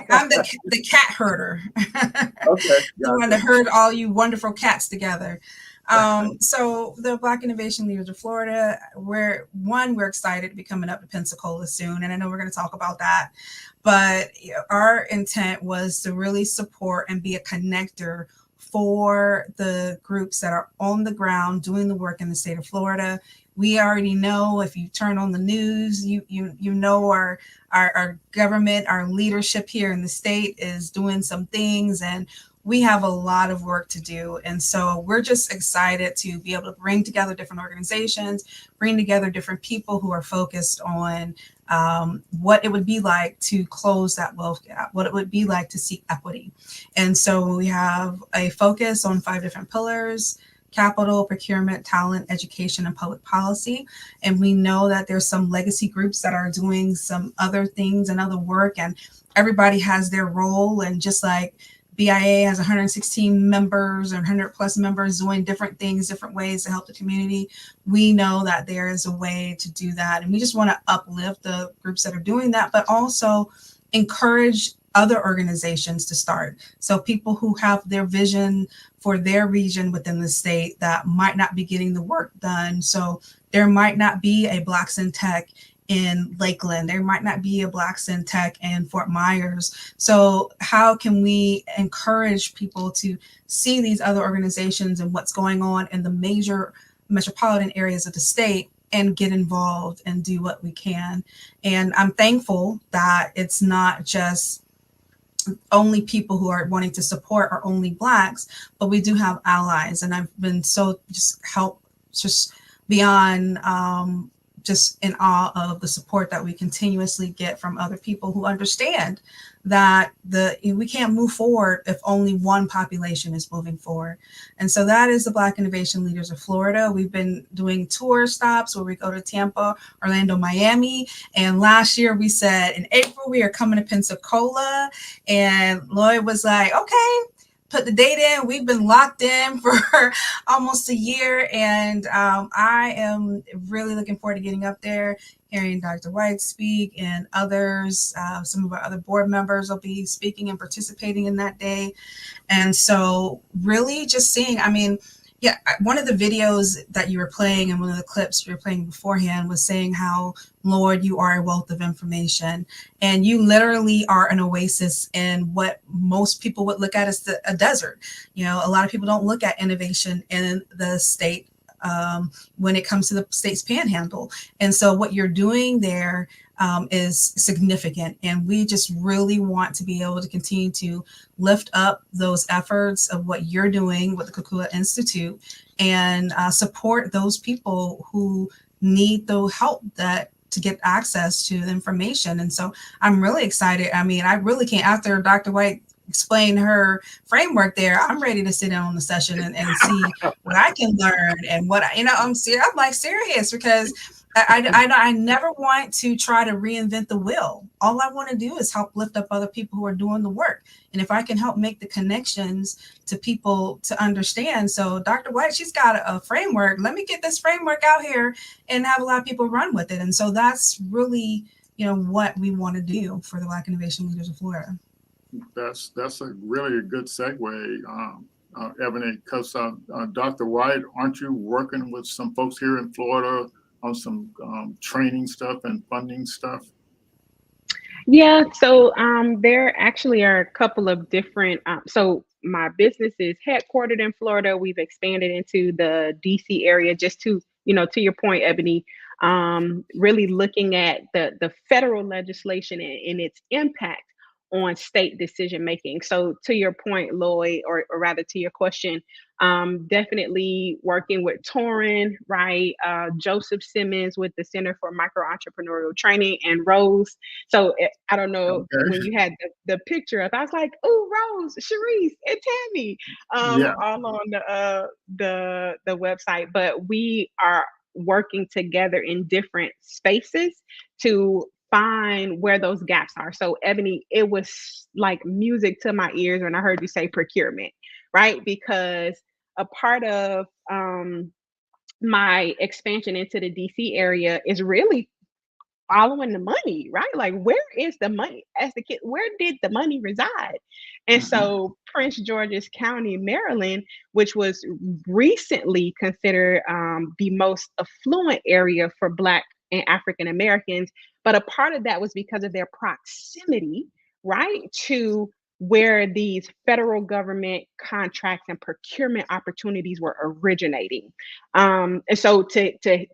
Speaker 6: I'm the cat herder.
Speaker 1: Okay.
Speaker 6: The one to herd all you wonderful cats together. So the Black Innovation Leaders of Florida, we're excited to be coming up to Pensacola soon, and I know we're going to talk about that. But our intent was to really support and be a connector for the groups that are on the ground doing the work in the state of Florida. We already know, if you turn on the news, you know our government, our leadership here in the state is doing some things, and we have a lot of work to do. And so we're just excited to be able to bring together different organizations, bring together different people who are focused on what it would be like to close that wealth gap, what it would be like to seek equity. And so we have a focus on 5 different pillars: capital, procurement, talent, education, and public policy. And we know that there's some legacy groups that are doing some other things and other work, and everybody has their role. And just like BIA has 116 members or 100 plus members doing different things, different ways to help the community, we know that there is a way to do that. And we just want to uplift the groups that are doing that, but also encourage other organizations to start. So people who have their vision for their region within the state that might not be getting the work done. So there might not be a Blacks in Tech in Lakeland. There might not be a Blacks in Tech in Fort Myers. So how can we encourage people to see these other organizations and what's going on in the major metropolitan areas of the state and get involved and do what we can? And I'm thankful that it's not just only people who are wanting to support are only Blacks, but we do have allies. And I've been so just beyond just in awe of the support that we continuously get from other people who understand that we can't move forward if only one population is moving forward. And so that is the Black Innovation Leaders of Florida. We've been doing tour stops where we go to Tampa, Orlando, Miami. And last year we said in April, we are coming to Pensacola. And Lloyd was like, okay, put the date in. We've been locked in for almost a year. And I am really looking forward to getting up there, hearing Dr. White speak and others. Some of our other board members will be speaking and participating in that day. And so really just seeing, one of the videos that you were playing and one of the clips you were playing beforehand was saying how, Lord, you are a wealth of information. And you literally are an oasis in what most people would look at as a desert. A lot of people don't look at innovation in the state when it comes to the state's panhandle. And so what you're doing there is significant. And we just really want to be able to continue to lift up those efforts of what you're doing with the Kukula Institute and support those people who need the help that to get access to the information. And so I'm really excited. I mean, I really can't, after Dr. White explained her framework there, I'm ready to sit in on the session and see what I can learn and what I, I'm like serious because I never want to try to reinvent the wheel. All I want to do is help lift up other people who are doing the work. And if I can help make the connections to people to understand. So Dr. White, she's got a framework. Let me get this framework out here and have a lot of people run with it. And so that's really, what we want to do for the Black Innovation Leaders of Florida.
Speaker 1: That's a really good segue, Ebony, because Dr. White, aren't you working with some folks here in Florida on some training stuff and funding stuff?
Speaker 5: Yeah, so there actually are a couple of different, so my business is headquartered in Florida. We've expanded into the DC area just to your point, Ebony, really looking at the federal legislation and its impact on state decision making. So to your point, Lloyd, or rather to your question, definitely working with Torrin, right? Joseph Simmons with the Center for Micro Entrepreneurial Training, and Rose. So I don't know, when you had the picture up, I was like, oh, Rose, Sharice, and Tammy, all on the website. But we are working together in different spaces to find where those gaps are. So Ebony, it was like music to my ears when I heard you say procurement, right? Because a part of my expansion into the DC area is really following the money, right? Like, where is the money? As the kid, where did the money reside? And so Prince George's County, Maryland, which was recently considered the most affluent area for Black and African Americans, but a part of that was because of their proximity, right, to where these federal government contracts and procurement opportunities were originating. And so to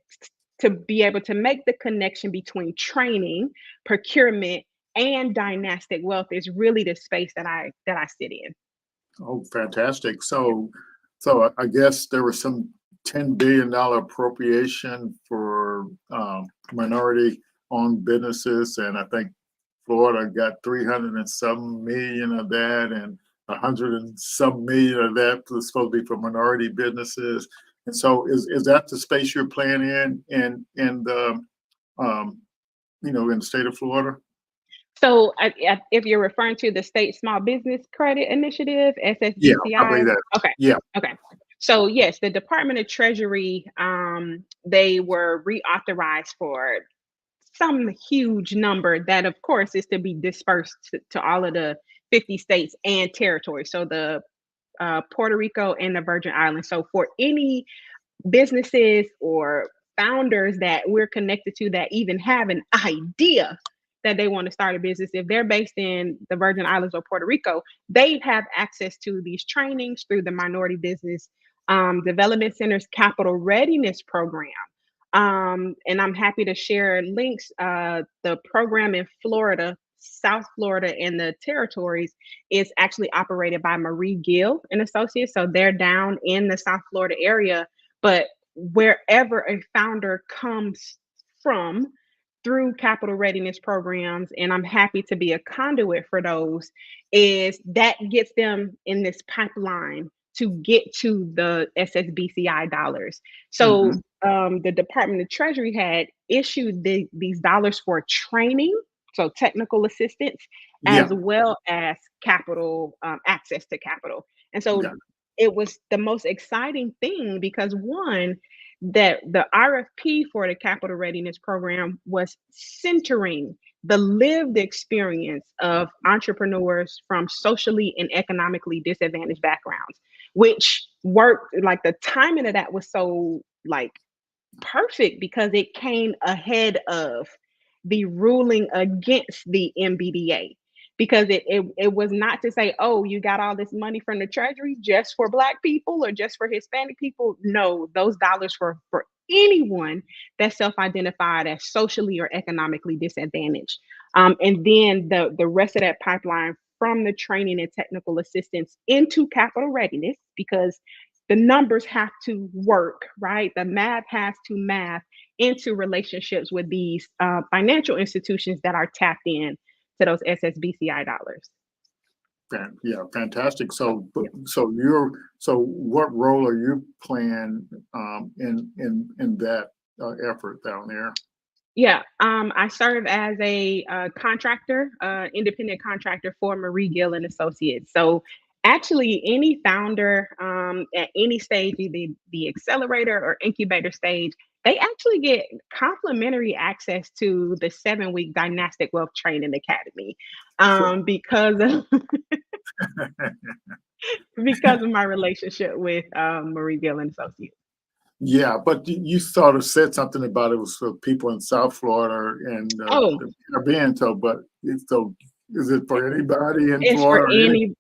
Speaker 5: be able to make the connection between training, procurement, and dynastic wealth is really the space that I sit in.
Speaker 1: Oh, fantastic. So I guess there was some $10 billion appropriation for minority-owned businesses, and I think Florida got 300 and some million of that, and 100 and some million of that was supposed to be for minority businesses. And so, is that the space you're playing in the in the state of Florida?
Speaker 5: So, if you're referring to the State Small Business Credit Initiative, SSBCI,
Speaker 1: yeah, I believe that.
Speaker 5: Okay,
Speaker 1: yeah,
Speaker 5: okay. So yes, the Department of Treasury, they were reauthorized for some huge number that, of course, is to be dispersed to all of the 50 states and territories. So the Puerto Rico and the Virgin Islands. So for any businesses or founders that we're connected to that even have an idea that they want to start a business, if they're based in the Virgin Islands or Puerto Rico, they have access to these trainings through the Minority Business Development Center's Capital Readiness Program. And I'm happy to share links. The program in Florida, South Florida, and the territories is actually operated by Marie Gill and Associates. So they're down in the South Florida area, but wherever a founder comes from through capital readiness programs, and I'm happy to be a conduit for those, is that gets them in this pipeline to get to the SSBCI dollars. So the Department of Treasury had issued these dollars for training, so technical assistance, as well as capital, access to capital. And so it was the most exciting thing because, one, that the RFP for the capital readiness program was centering the lived experience of entrepreneurs from socially and economically disadvantaged backgrounds, which worked, like the timing of that was so like perfect because it came ahead of the ruling against the MBDA. because it was not to say, oh, you got all this money from the treasury just for Black people or just for Hispanic people. No, those dollars were for anyone that self-identified as socially or economically disadvantaged. And then the rest of that pipeline from the training and technical assistance into capital readiness, because the numbers have to work, right? The math has to math into relationships with these financial institutions that are tapped in to those SSBCI dollars.
Speaker 7: Yeah, fantastic. So what role are you playing in that effort down there?
Speaker 5: Yeah, I serve as a contractor, independent contractor for Marie Gill and Associates. So actually, any founder at any stage, either the accelerator or incubator stage, they actually get complimentary access to the 7-week Dynastic Wealth Training Academy because of because of my relationship with Marie Gill and Associates.
Speaker 7: Yeah, but you sort of said something about it was for people in South Florida and the Caribbean. So is it for anybody in Florida?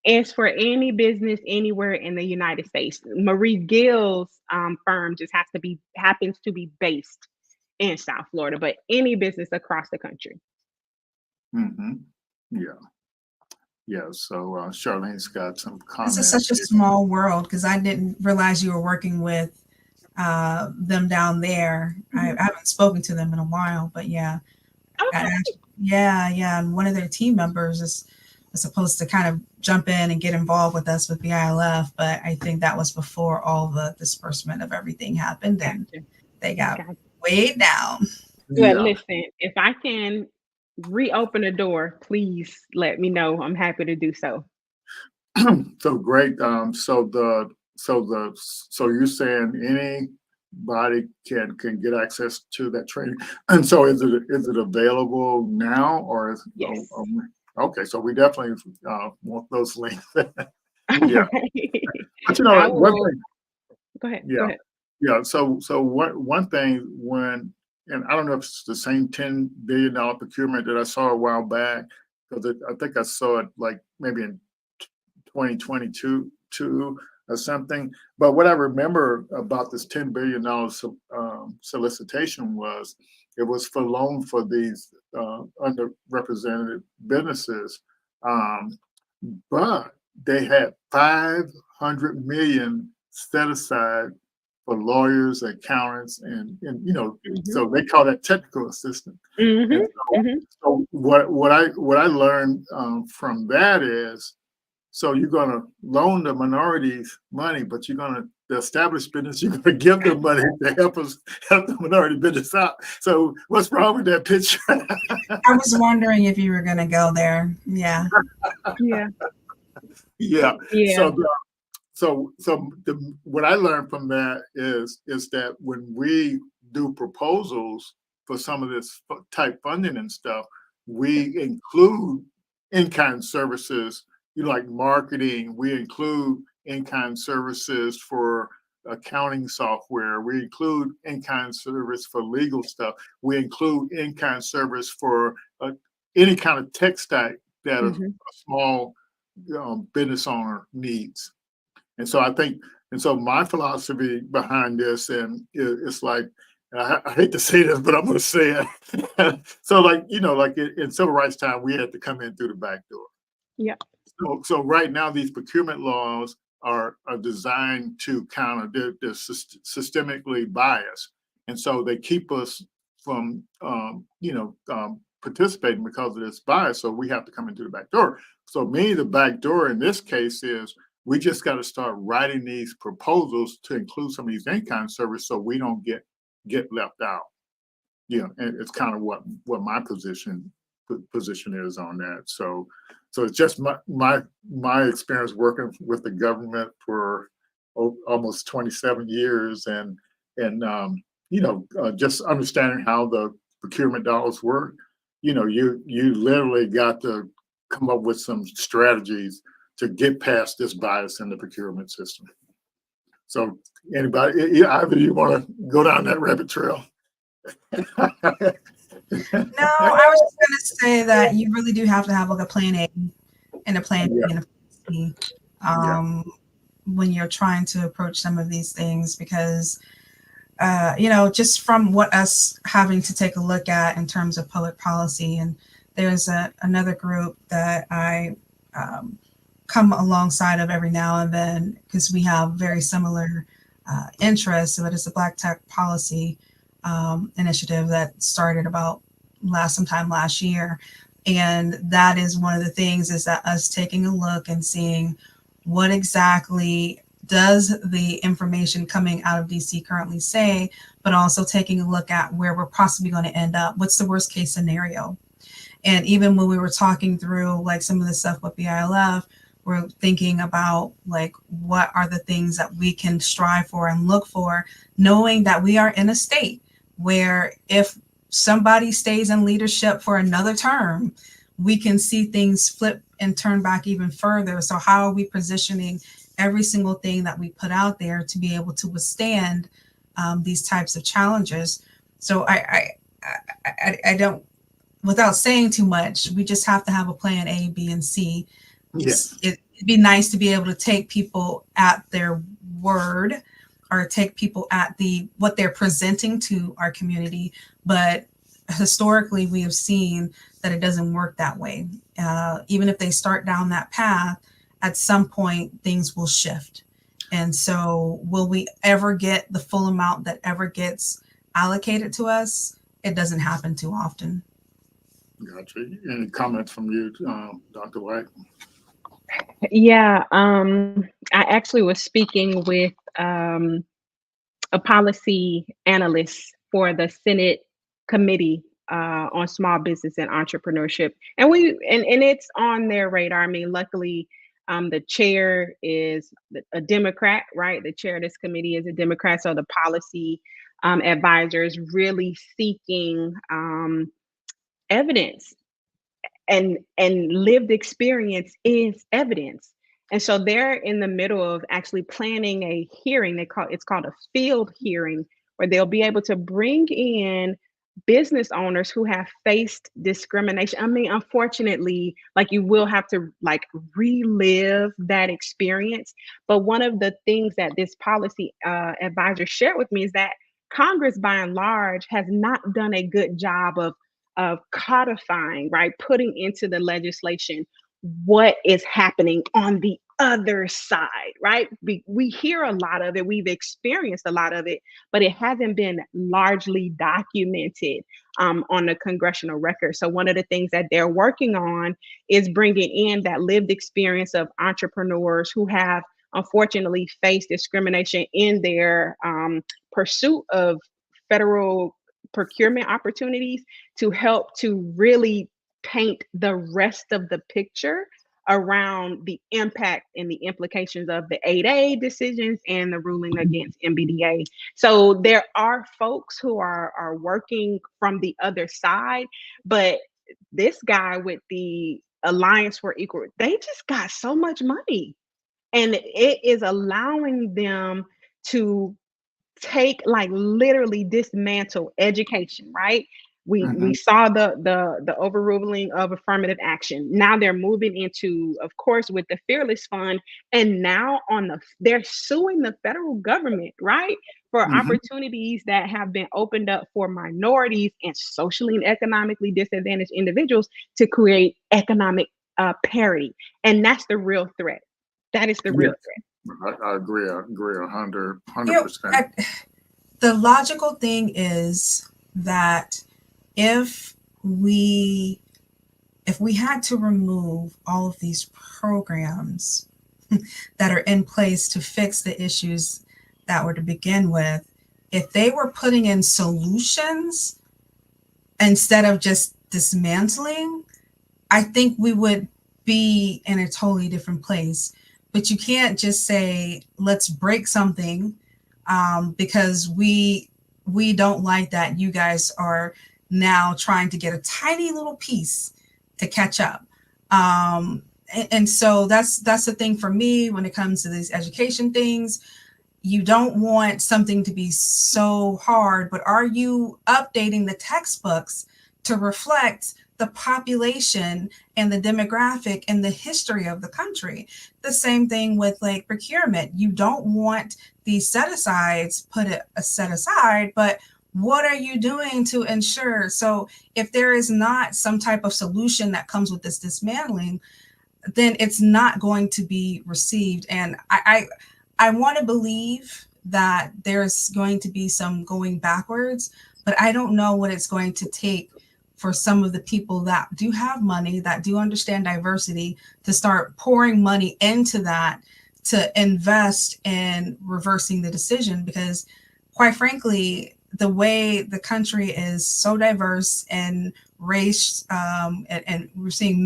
Speaker 5: It's for any business anywhere in the United States. Marie Gill's firm just happens to be based in South Florida, but any business across the country.
Speaker 7: Mm-hmm. Yeah. So Charlene's got some comments.
Speaker 6: This is such a small world because I didn't realize you were working with them down there. I haven't spoken to them in a while, but yeah.
Speaker 5: Okay.
Speaker 6: Yeah. And one of their team members is supposed to kind of jump in and get involved with us with the ILF, but I think that was before all the disbursement of everything happened and they got weighed down.
Speaker 5: Well, listen, if I can reopen the door, please let me know. I'm happy to do so.
Speaker 7: So great. So you're saying anybody can get access to that training, and so is it available now or is
Speaker 5: yes?
Speaker 7: Okay, so we definitely want those links. Yeah, but one thing.
Speaker 5: Go ahead.
Speaker 7: Yeah,
Speaker 5: go ahead.
Speaker 7: Yeah. So one thing and I don't know if it's the same $10 billion procurement that I saw a while back, because I think I saw it like maybe in 2022 or something. But what I remember about this $10 billion solicitation was it was for loan for these underrepresented businesses, but they had $500 million set aside for lawyers, accountants, and so they call that technical assistant. So what I learned from that is, so you're going to loan the minorities money, but the established business, you're going to give them money to help the minority business out. So what's wrong with that picture?
Speaker 6: I was wondering if you were going to go there. Yeah.
Speaker 7: Yeah. So what I learned from that is that when we do proposals for some of this type funding and stuff, we include in-kind services, like marketing. We include in-kind services for accounting software. We include in-kind service for legal stuff. We include in-kind service for any kind of tech stack that a small business owner needs. And so my philosophy behind this, and it's like, I hate to say this, but I'm going to say it. So like in civil rights time, we had to come in through the back door.
Speaker 5: Yeah.
Speaker 7: So right now, these procurement laws are designed to counter, they're systemically biased. And so they keep us from, participating because of this bias. So we have to come in through the back door. So the back door in this case is, we just got to start writing these proposals to include some of these in-kind service so we don't get left out. And it's kind of what my position is on that. So it's just my experience working with the government for almost 27 years and just understanding how the procurement dollars work. You literally got to come up with some strategies to get past this bias in the procurement system. So anybody, either you want to go down that rabbit trail?
Speaker 6: No, I was just going to say that you really do have to have like a plan A and a plan B
Speaker 7: Yeah.
Speaker 6: and a plan C
Speaker 7: Yeah.
Speaker 6: when you're trying to approach some of these things, because just from what us having to take a look at in terms of public policy, and there's another group that I come alongside of every now and then because we have very similar interests. But it's a Black Tech Policy initiative that started about sometime last year, and that is one of the things is that us taking a look and seeing what exactly does the information coming out of DC currently say, but also taking a look at where we're possibly going to end up. What's the worst case scenario? And even when we were talking through like some of the stuff with BILF, we're thinking about like what are the things that we can strive for and look for, knowing that we are in a state where if somebody stays in leadership for another term, we can see things flip and turn back even further. So how are we positioning every single thing that we put out there to be able to withstand these types of challenges? So I don't, without saying too much, we just have to have a plan A, B, and C.
Speaker 7: Yes.
Speaker 6: It'd be nice to be able to take people at their word or take people at what they're presenting to our community. But historically, we have seen that it doesn't work that way. Even if they start down that path, at some point, things will shift. And so will we ever get the full amount that ever gets allocated to us? It doesn't happen too often.
Speaker 7: Gotcha. Any comments from you, Dr. White?
Speaker 5: Yeah, I actually was speaking with a policy analyst for the Senate Committee on Small Business and Entrepreneurship, and it's on their radar. I mean, luckily, the chair is a Democrat, right? The chair of this committee is a Democrat, so the policy advisors really seeking evidence, and lived experience is evidence. And so they're in the middle of actually planning a hearing. It's called a field hearing, where they'll be able to bring in business owners who have faced discrimination. I mean, unfortunately, like you will have to like relive that experience. But one of the things that this policy advisor shared with me is that Congress, by and large, has not done a good job of codifying, right, putting into the legislation what is happening on the other side, right? We hear a lot of it, we've experienced a lot of it, but it hasn't been largely documented on the congressional record. So one of the things that they're working on is bringing in that lived experience of entrepreneurs who have unfortunately faced discrimination in their pursuit of federal procurement opportunities, to help to really paint the rest of the picture around the impact and the implications of the 8A decisions and the ruling against MBDA. So there are folks who are working from the other side, but this guy with the Alliance for Equal, they just got so much money, and it is allowing them to take, like, literally dismantle education, right? We saw the overruling of affirmative action. Now they're moving into, of course, with the Fearless Fund, and now they're suing the federal government, right, for opportunities that have been opened up for minorities and socially and economically disadvantaged individuals to create economic parity. And that's the real threat. That is the real threat.
Speaker 7: I agree. I agree 100%.
Speaker 6: The logical thing is that if we had to remove all of these programs that are in place to fix the issues that were to begin with, if they were putting in solutions instead of just dismantling, I think we would be in a totally different place. But you can't just say, let's break something because we don't like that you guys are now trying to get a tiny little piece to catch up. And so that's the thing for me when it comes to these education things. You don't want something to be so hard, but are you updating the textbooks to reflect the population and the demographic and the history of the country. The same thing with like procurement. You don't want these set-asides set aside, but what are you doing to ensure? So if there is not some type of solution that comes with this dismantling, then it's not going to be received. And I want to believe that there's going to be some going backwards, but I don't know what it's going to take for some of the people that do have money, that do understand diversity, to start pouring money into that, to invest in reversing the decision. Because quite frankly, the way the country is so diverse and race, and we're seeing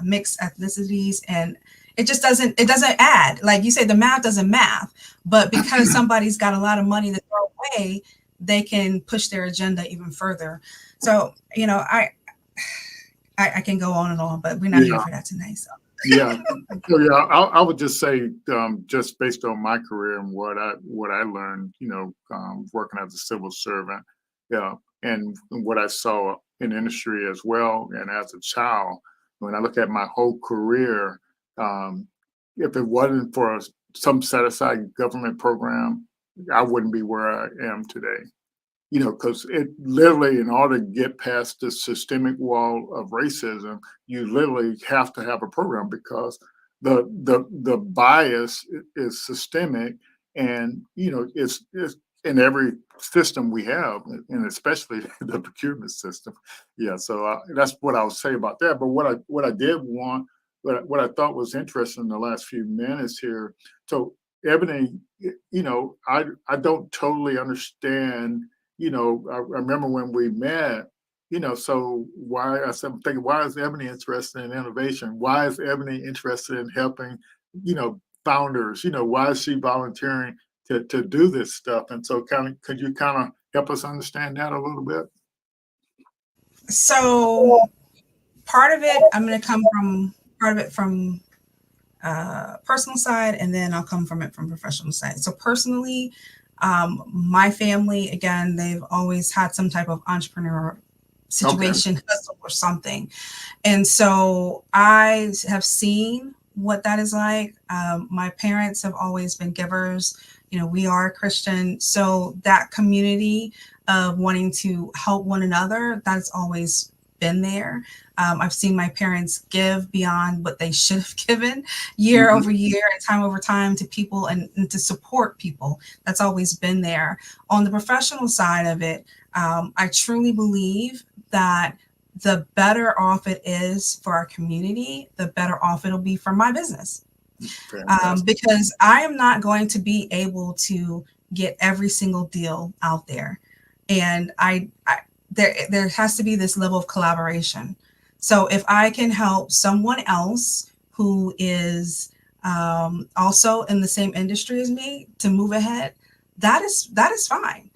Speaker 6: mixed ethnicities, and it doesn't add. Like you say, the math doesn't math, but because somebody's got a lot of money to throw away, they can push their agenda even further. So, you know, I can go on and on, but we're not here for that tonight. So.
Speaker 7: Yeah, so yeah, I would just say, just based on my career and what I learned, you know, working as a civil servant, yeah, and what I saw in industry as well, and as a child, when I look at my whole career, if it wasn't for some set aside government program, I wouldn't be where I am today. You know, because it literally, in order to get past the systemic wall of racism, you literally have to have a program, because the bias is systemic, and you know it's in every system we have, and especially the procurement system. Yeah, so that's what I would say about that. But what I did want, what I thought was interesting in the last few minutes here. So Ebony, you know, I don't totally understand. You know, I remember when we met, you know, so I'm thinking, why is Ebony interested in innovation? Why is Ebony interested in helping, you know, founders? You know, why is she volunteering to do this stuff? And so could you kind of help us understand that a little bit?
Speaker 6: So part of it, I'm going to come from personal side, and then I'll come from professional side. So personally, my family, again, they've always had some type of entrepreneur situation, hustle or something. And so I have seen what that is like. My parents have always been givers. You know, we are Christian. So that community of wanting to help one another, that's always been there. I've seen my parents give beyond what they should have given year over year and time over time to people, and to support people. That's always been there. On the professional side of it, I truly believe that the better off it is for our community, the better off it'll be for my business. Because I am not going to be able to get every single deal out there. And there has to be this level of collaboration. So if I can help someone else who is also in the same industry as me to move ahead, that is fine.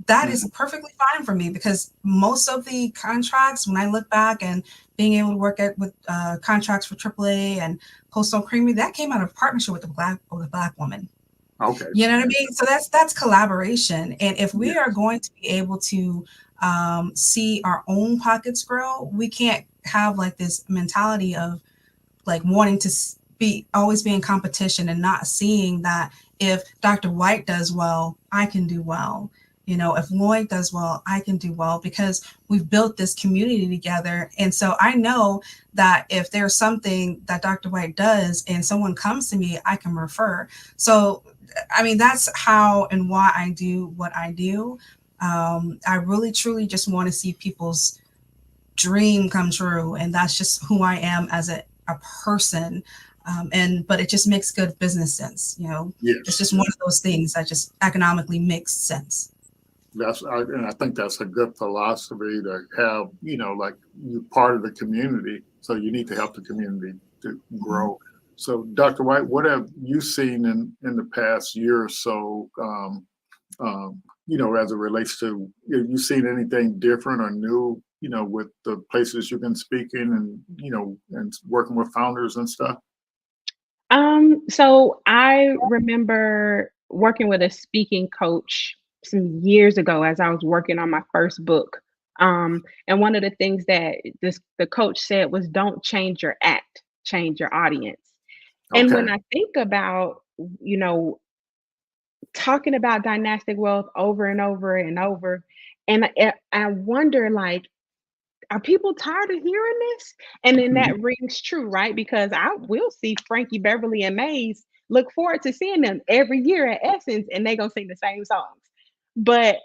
Speaker 6: That is perfectly fine for me, because most of the contracts, when I look back and being able to work with contracts for AAA and Coastal Creamery, that came out of partnership with a black woman.
Speaker 7: Okay.
Speaker 6: You know what I mean? So that's collaboration. And if we are going to be able to see our own pockets grow, we can't have like this mentality of like wanting to always be in competition and not seeing that if Dr. White does well, I can do well. You know, if Lloyd does well, I can do well, because we've built this community together. And so I know that if there's something that Dr. White does and someone comes to me, I can refer. So, I mean, that's how and why I do what I do. I really, truly just want to see people's dream come true. And that's just who I am as a person. But it just makes good business sense. You know, It's just one of those things that just economically makes sense.
Speaker 7: And I think that's a good philosophy to have, you know, like you're part of the community. So you need to help the community to grow. So Dr. White, what have you seen in the past year or so, you know, as it relates to, have you seen anything different or new, you know, with the places you've been speaking and, you know, and working with founders and stuff?
Speaker 5: So I remember working with a speaking coach some years ago as I was working on my first book. And one of the things that the coach said was, "Don't change your act, change your audience." And
Speaker 7: Okay.
Speaker 5: when I think about, you know, talking about dynastic wealth over and over and over, and I wonder, like, are people tired of hearing this? And then
Speaker 7: Mhm.
Speaker 5: that rings true, right? Because I will see Frankie Beverly and Maze, look forward to seeing them every year at Essence, and they gonna sing the same songs. But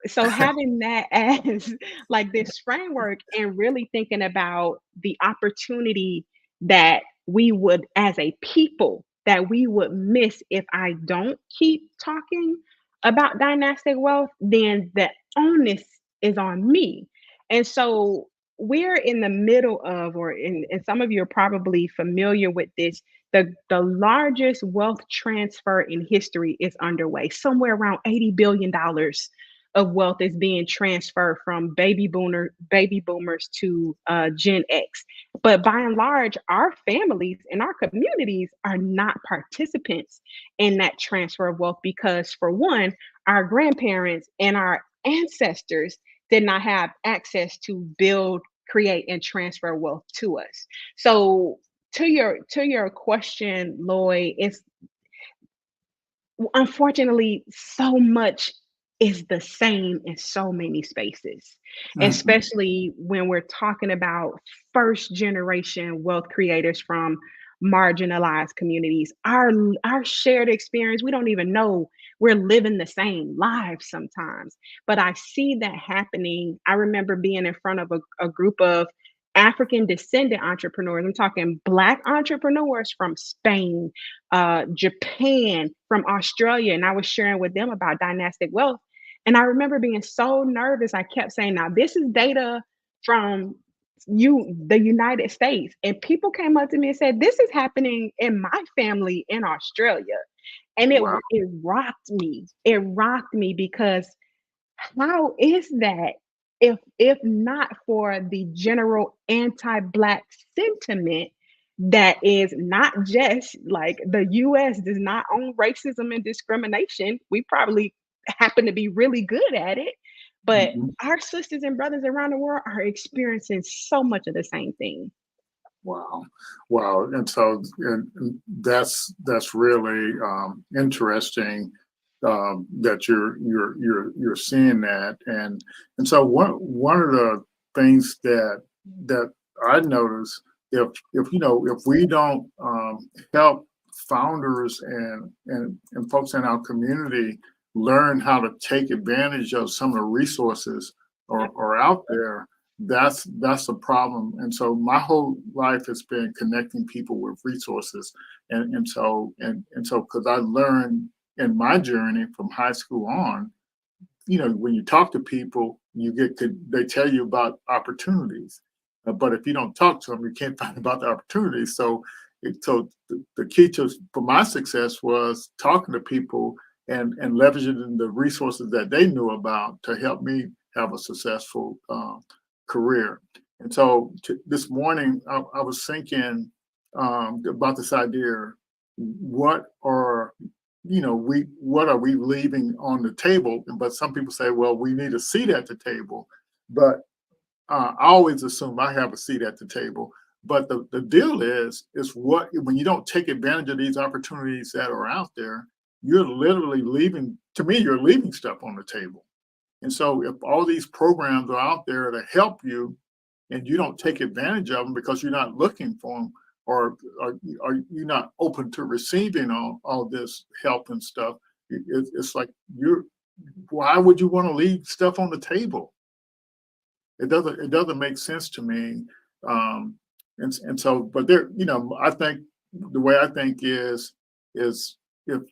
Speaker 5: so having that as like this framework and really thinking about the opportunity that we would as a people that we would miss if I don't keep talking about dynastic wealth, then the onus is on me. And so we're in the middle of, and some of you are probably familiar with this, the largest wealth transfer in history is underway. Somewhere around $80 billion of wealth is being transferred from baby boomers to Gen X. But by and large, our families and our communities are not participants in that transfer of wealth because, for one, our grandparents and our ancestors did not have access to build, create, and transfer wealth to us. So to your question, Lloyd, it's unfortunately, so much is the same in so many spaces,
Speaker 7: Mhm.
Speaker 5: especially when we're talking about first generation wealth creators from marginalized communities. Our shared experience, we don't even know we're living the same lives sometimes. But I see that happening. I remember being in front of a group of African descendant entrepreneurs. I'm talking Black entrepreneurs from Spain, Japan, from Australia, and I was sharing with them about dynastic wealth. And I remember being so nervous. I kept saying, "Now this is data from the United States," and people came up to me and said, "This is happening in my family in Australia," and
Speaker 7: Wow.
Speaker 5: it rocked me. It rocked me because how is that if not for the general anti-black sentiment that is not just like the US does not own racism and discrimination. We probably happen to be really good at it, but
Speaker 7: Mhm.
Speaker 5: our sisters and brothers around the world are experiencing so much of the same thing.
Speaker 7: Wow, wow, and that's really interesting that you're seeing that, and so one of the things that I notice, if you know, if we don't help founders and folks in our community learn how to take advantage of some of the resources are out there, that's a problem. And so my whole life has been connecting people with resources, and so because I learned in my journey from high school on, you know, when you talk to people, they tell you about opportunities, but if you don't talk to them, you can't find about the opportunities. So the key to for my success was talking to people and leveraging the resources that they knew about to help me have a successful career. And so this morning, I was thinking about this idea: what are what are we leaving on the table? But some people say, well, we need a seat at the table. But I always assume I have a seat at the table. But the deal is what when you don't take advantage of these opportunities that are out there, you're literally leaving. To me, you're leaving stuff on the table. And so if all these programs are out there to help you and you don't take advantage of them because you're not looking for them, or are you not open to receiving all this help and stuff, it's like why would you want to leave stuff on the table? It doesn't make sense to me. Um, and so, but there, I think the way I think is if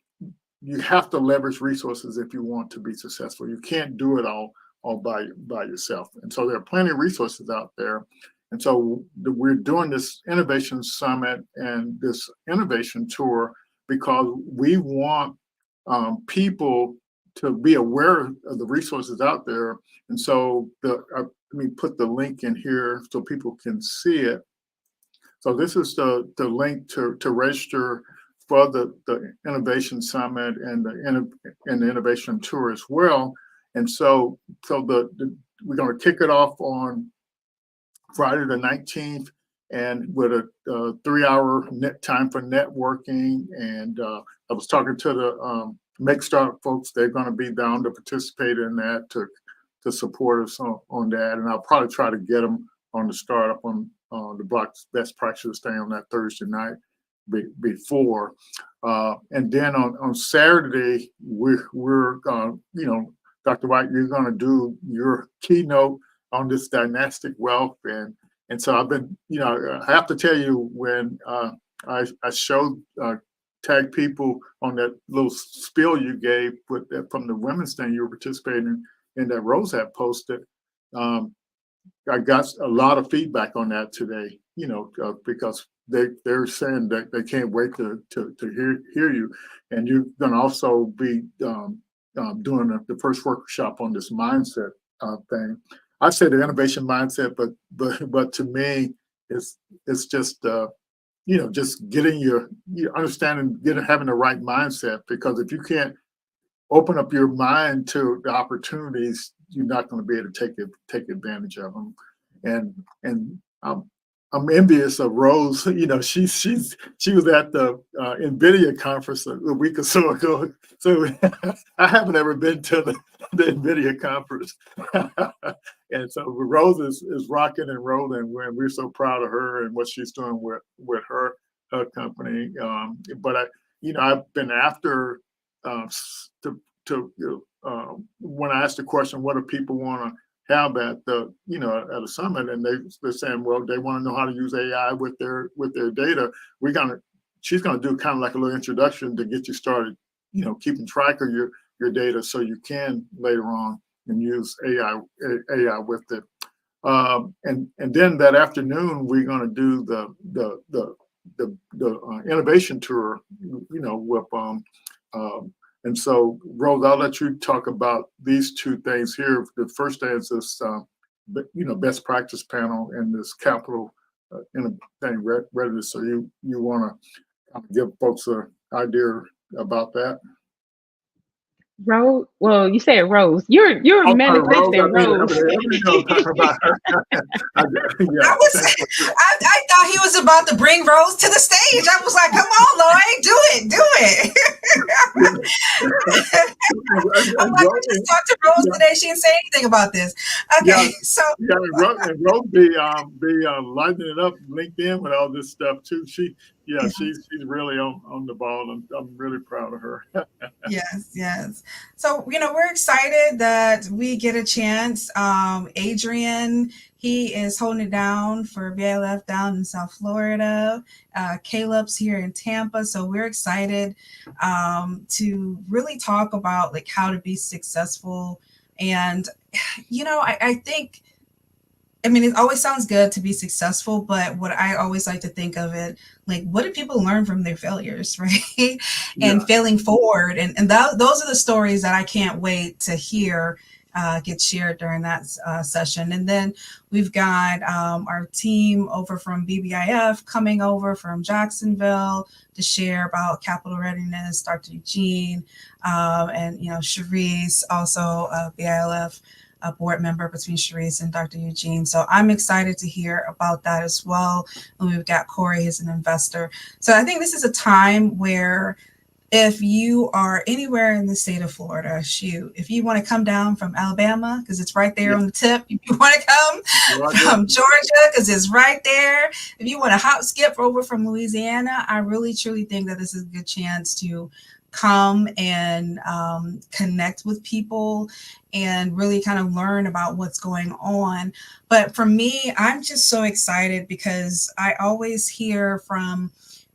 Speaker 7: you have to leverage resources if you want to be successful. You can't do it all by yourself. And so there are plenty of resources out there. And so we're doing this innovation summit and this innovation tour because we want people to be aware of the resources out there. And so let me put the link in here so people can see it. So this is the link to register for the Innovation Summit and the Innovation Tour as well. And so we're going to kick it off on Friday the 19th, and with a 3-hour net time for networking. And I was talking to the Make Start folks. They're going to be down to participate in that, to support us on that. And I'll probably try to get them on the startup on the Block's Best Practices Day on that Thursday night before. And then on Saturday, we're going to, Dr. White, you're going to do your keynote on this dynastic wealth. And so I've been, I have to tell you, when I showed tag people on that little spiel you gave from the women's thing you were participating in that Rose had posted, I got a lot of feedback on that today, because they're saying that they can't wait to hear you. And you're going to also be doing the first workshop on this mindset thing. I say the innovation mindset, but to me, it's just just getting your understanding, having the right mindset. Because if you can't open up your mind to the opportunities, you're not going to be able to take advantage of them. And I'm envious of Rose. She was at the NVIDIA conference a week or so ago. So I haven't ever been to the NVIDIA conference. And so Rose is rocking and rolling, and we're so proud of her and what she's doing with her company. But I've been after when I asked the question, what do people want to have at at a summit, and they're saying, well, they want to know how to use AI with their data. She's gonna do kind of like a little introduction to get you started, keeping track of your data, so you can later on and use AI with it. And then that afternoon we're gonna do the innovation tour, with and so, Rose, I'll let you talk about these two things here. The first thing is this, best practice panel and this capital thing readiness. So you want to give folks an idea about that?
Speaker 5: Rose. Well, you said Rose. You're manifesting Rose.
Speaker 6: I thought he was about to bring Rose to the stage. I was like, come on, Lloyd, do it. I'm like, I just talked to Rose today. She didn't say anything about this. Okay,
Speaker 7: Rose be lighting it up LinkedIn with all this stuff too. She's really on the ball, and I'm really proud of her.
Speaker 6: Yes. So, we're excited that we get a chance. Adrian, he is holding it down for BLF down in South Florida. Caleb's here in Tampa. So we're excited to really talk about like how to be successful. And, I think, it always sounds good to be successful, but what I always like to think of it, like, what do people learn from their failures, right? And failing forward. And those are the stories that I can't wait to hear get shared during that session. And then we've got our team over from BBIF coming over from Jacksonville to share about capital readiness, Dr. Eugene, and, Sharice, also BILF. A board member between Sharice and Dr. Eugene. So I'm excited to hear about that as well. And we've got Corey as an investor. So I think this is a time where if you are anywhere in the state of Florida, if you want to come down from Alabama, because it's right there on the tip. If you want to come from Georgia, because it's right there. If you want to hop skip over from Louisiana, I really truly think that this is a good chance to come and connect with people and really kind of learn about what's going on. But for me, I'm just so excited because I always hear from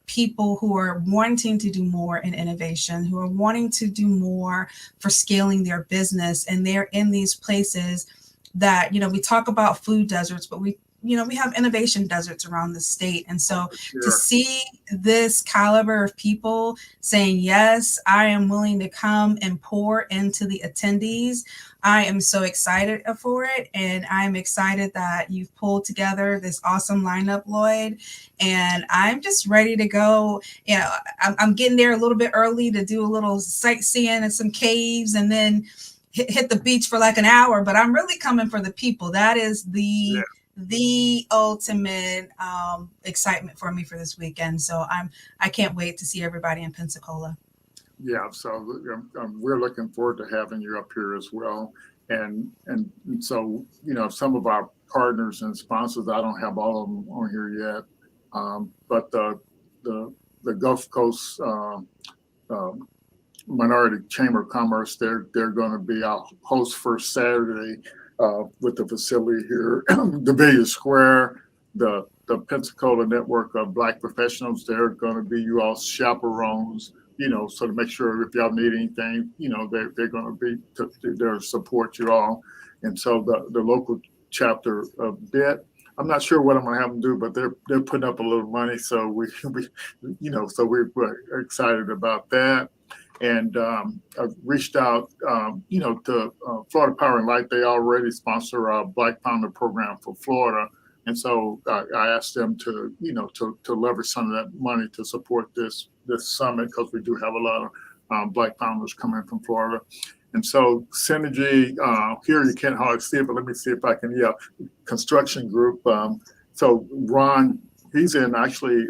Speaker 6: people who are wanting to do more in innovation, who are wanting to do more for scaling their business. And they're in these places that, we talk about food deserts, but we have innovation deserts around the state. And so to see this caliber of people saying, yes, I am willing to come and pour into the attendees, I am so excited for it. And I'm excited that you've pulled together this awesome lineup, Lloyd. And I'm just ready to go. I'm getting there a little bit early to do a little sightseeing and some caves. And then hit the beach for like an hour, but I'm really coming for the people. That is
Speaker 7: Yeah.
Speaker 6: the ultimate excitement for me for this weekend. So I can't wait to see everybody in Pensacola.
Speaker 7: Yeah, so we're looking forward to having you up here as well. And so, some of our partners and sponsors, I don't have all of them on here yet, but the Gulf Coast Minority Chamber of Commerce, they're going to be our host for Saturday with the facility here, Devilliers Square. The Pensacola Network of Black Professionals, they're going to be you all's chaperones. So to make sure if y'all need anything, they're going to be there to support you all. And so the local chapter of BIT, I'm not sure what I'm going to have them do, but they're putting up a little money. So we're excited about that. And I've reached out, to Florida Power and Light. They already sponsor our Black Founder program for Florida. And so I asked them to leverage some of that money to support this summit, because we do have a lot of Black founders coming from Florida. And so Synergy, here you can't hardly see it, but let me see if I can, construction group. So Ron, he's in actually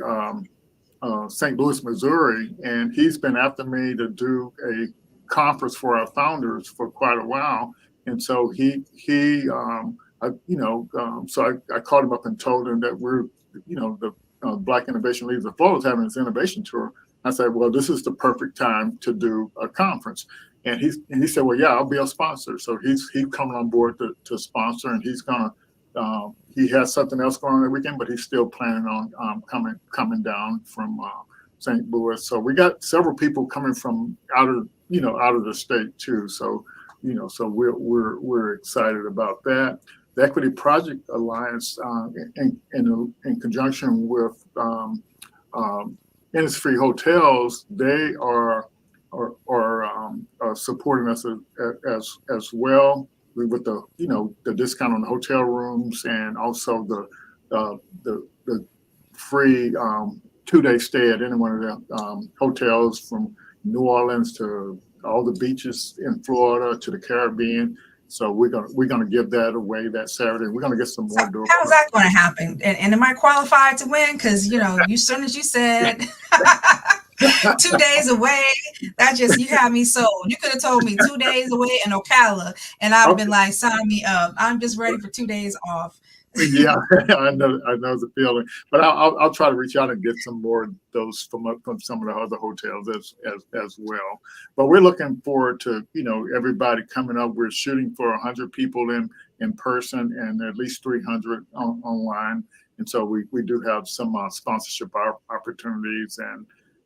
Speaker 7: St. Louis, Missouri, and he's been after me to do a conference for our founders for quite a while. And so so I called him up and told him that we're, the Black Innovation Leaders of Florida is having this innovation tour. I said, well, this is the perfect time to do a conference. And he said, well, yeah, I'll be a sponsor. So he's coming on board to sponsor, and he's gonna, he has something else going on that weekend, but he's still planning on coming down from St. Louis. So we got several people coming from out of the state too. So, so we're excited about that. The Equity Project Alliance, in conjunction with Innisfree Hotels, they are supporting us as well with the discount on the hotel rooms, and also the free 2-day stay at any one of the hotels, from New Orleans to all the beaches in Florida to the Caribbean. So we're gonna give that away that Saturday. We're gonna get some more.
Speaker 6: So how's that going to happen? And am I qualified to win? Because soon as you said 2 days away, you had me sold. You could have told me 2 days away in Ocala, and I've been like, sign me up. I'm just ready for 2 days off.
Speaker 7: Yeah, I know the feeling, but I'll try to reach out and get some more of those from some of the other hotels as well. But we're looking forward to everybody coming up. We're shooting for 100 people in person and at least 300 online, and so we do have some sponsorship opportunities,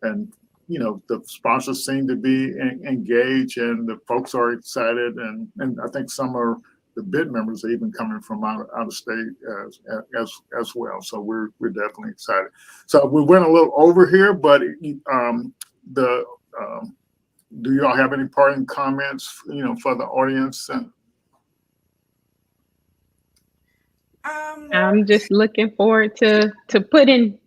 Speaker 7: and the sponsors seem to be engaged, and the folks are excited, and I think some are. The bid members are even coming from out of state as well. So we're definitely excited. So we went a little over here, but do you all have any parting comments, for the audience?
Speaker 5: I'm just looking forward to putting,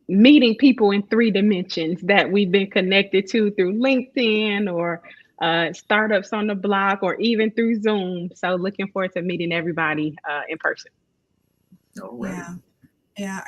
Speaker 5: meeting people in 3 dimensions that we've been connected to through LinkedIn or startups on the block, or even through Zoom. So looking forward to meeting everybody in person.
Speaker 7: Right.
Speaker 6: Yeah.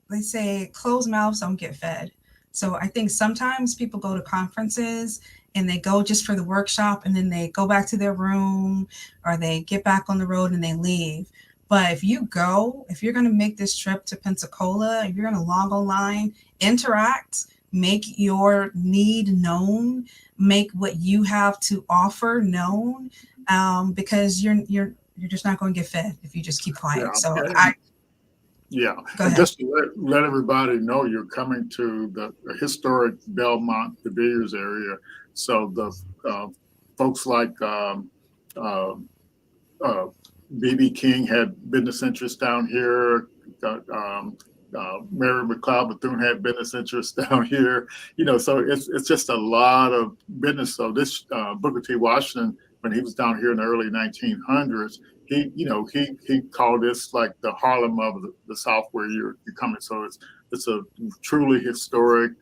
Speaker 6: They say closed mouths don't get fed. So I think sometimes people go to conferences and they go just for the workshop, and then they go back to their room, or they get back on the road and they leave. But if you're going to make this trip to Pensacola, if you're going to log online, interact, make your need known, make what you have to offer known, because you're just not going to get fed if you just keep quiet.
Speaker 7: Yeah.
Speaker 6: Go ahead.
Speaker 7: Just to let everybody know, you're coming to the historic Belmont, De Villiers area. So the folks like B.B. King had business interests down here. Mary McLeod Bethune had business interests down here, so it's just a lot of business. So this Booker T. Washington, when he was down here in the early 1900s, he called this like the Harlem of the South, where you're coming. So it's a truly historic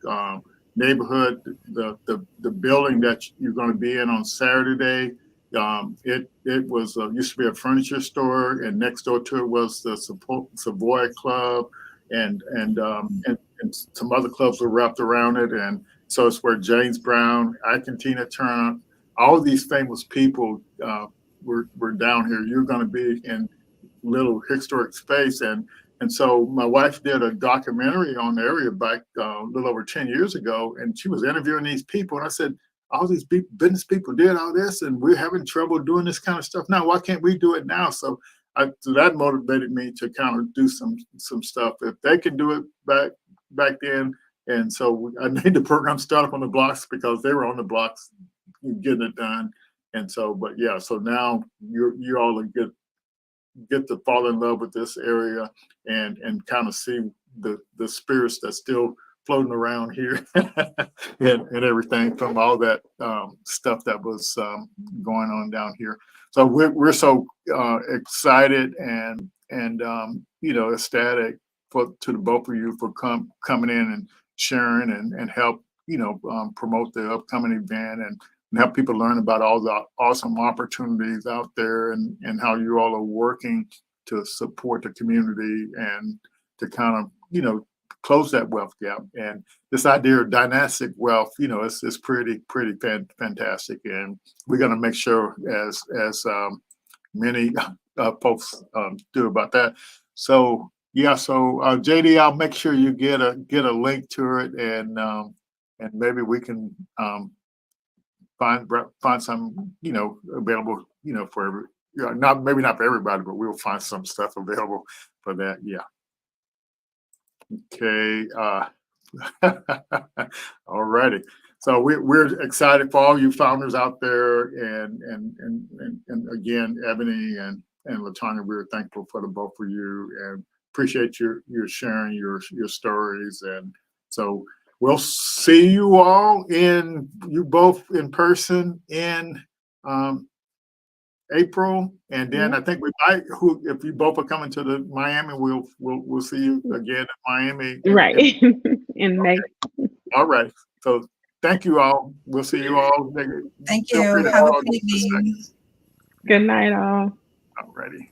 Speaker 7: neighborhood, the building that you're going to be in on Saturday. It was used to be a furniture store, and next door to it was the Savoy Club, and some other clubs were wrapped around it, and so it's where James Brown, Ike and Tina Turner, all of these famous people were down here. You're going to be in little historic space, and so my wife did a documentary on the area back a little over 10 years ago, and she was interviewing these people, and I said, all these business people did all this, and we're having trouble doing this kind of stuff now. Why can't we do it now? So that motivated me to kind of do some stuff. If they can do it back then, and so I made the program Start Up on the Blocks because they were on the blocks getting it done. And so, but yeah, so now you all get to fall in love with this area and kind of see the spirits that's still floating around here and everything from all that stuff that was going on down here. So we're so excited and ecstatic to the both of you for coming in and sharing and help promote the upcoming event and help people learn about all the awesome opportunities out there and how you all are working to support the community and to kind of close that wealth gap. And this idea of dynastic wealth, it's pretty fantastic. And we're going to make sure as many folks do about that. So yeah, so JD, I'll make sure you get a link to it, and maybe we can find some available for maybe not for everybody, but we'll find some stuff available for that. Yeah. Okay. All righty. So we're excited for all you founders out there, and again, Ebony and LaTanya, we're thankful for the both of you and appreciate your sharing your stories. And so we'll see you all you both in person in April, and then I think we might. If you both are coming to the Miami, we'll see you again in Miami.
Speaker 5: Right. In May.
Speaker 7: All right. So thank you all. We'll see you all.
Speaker 6: Thank you. Have a good evening.
Speaker 5: Good night, all.
Speaker 7: All righty.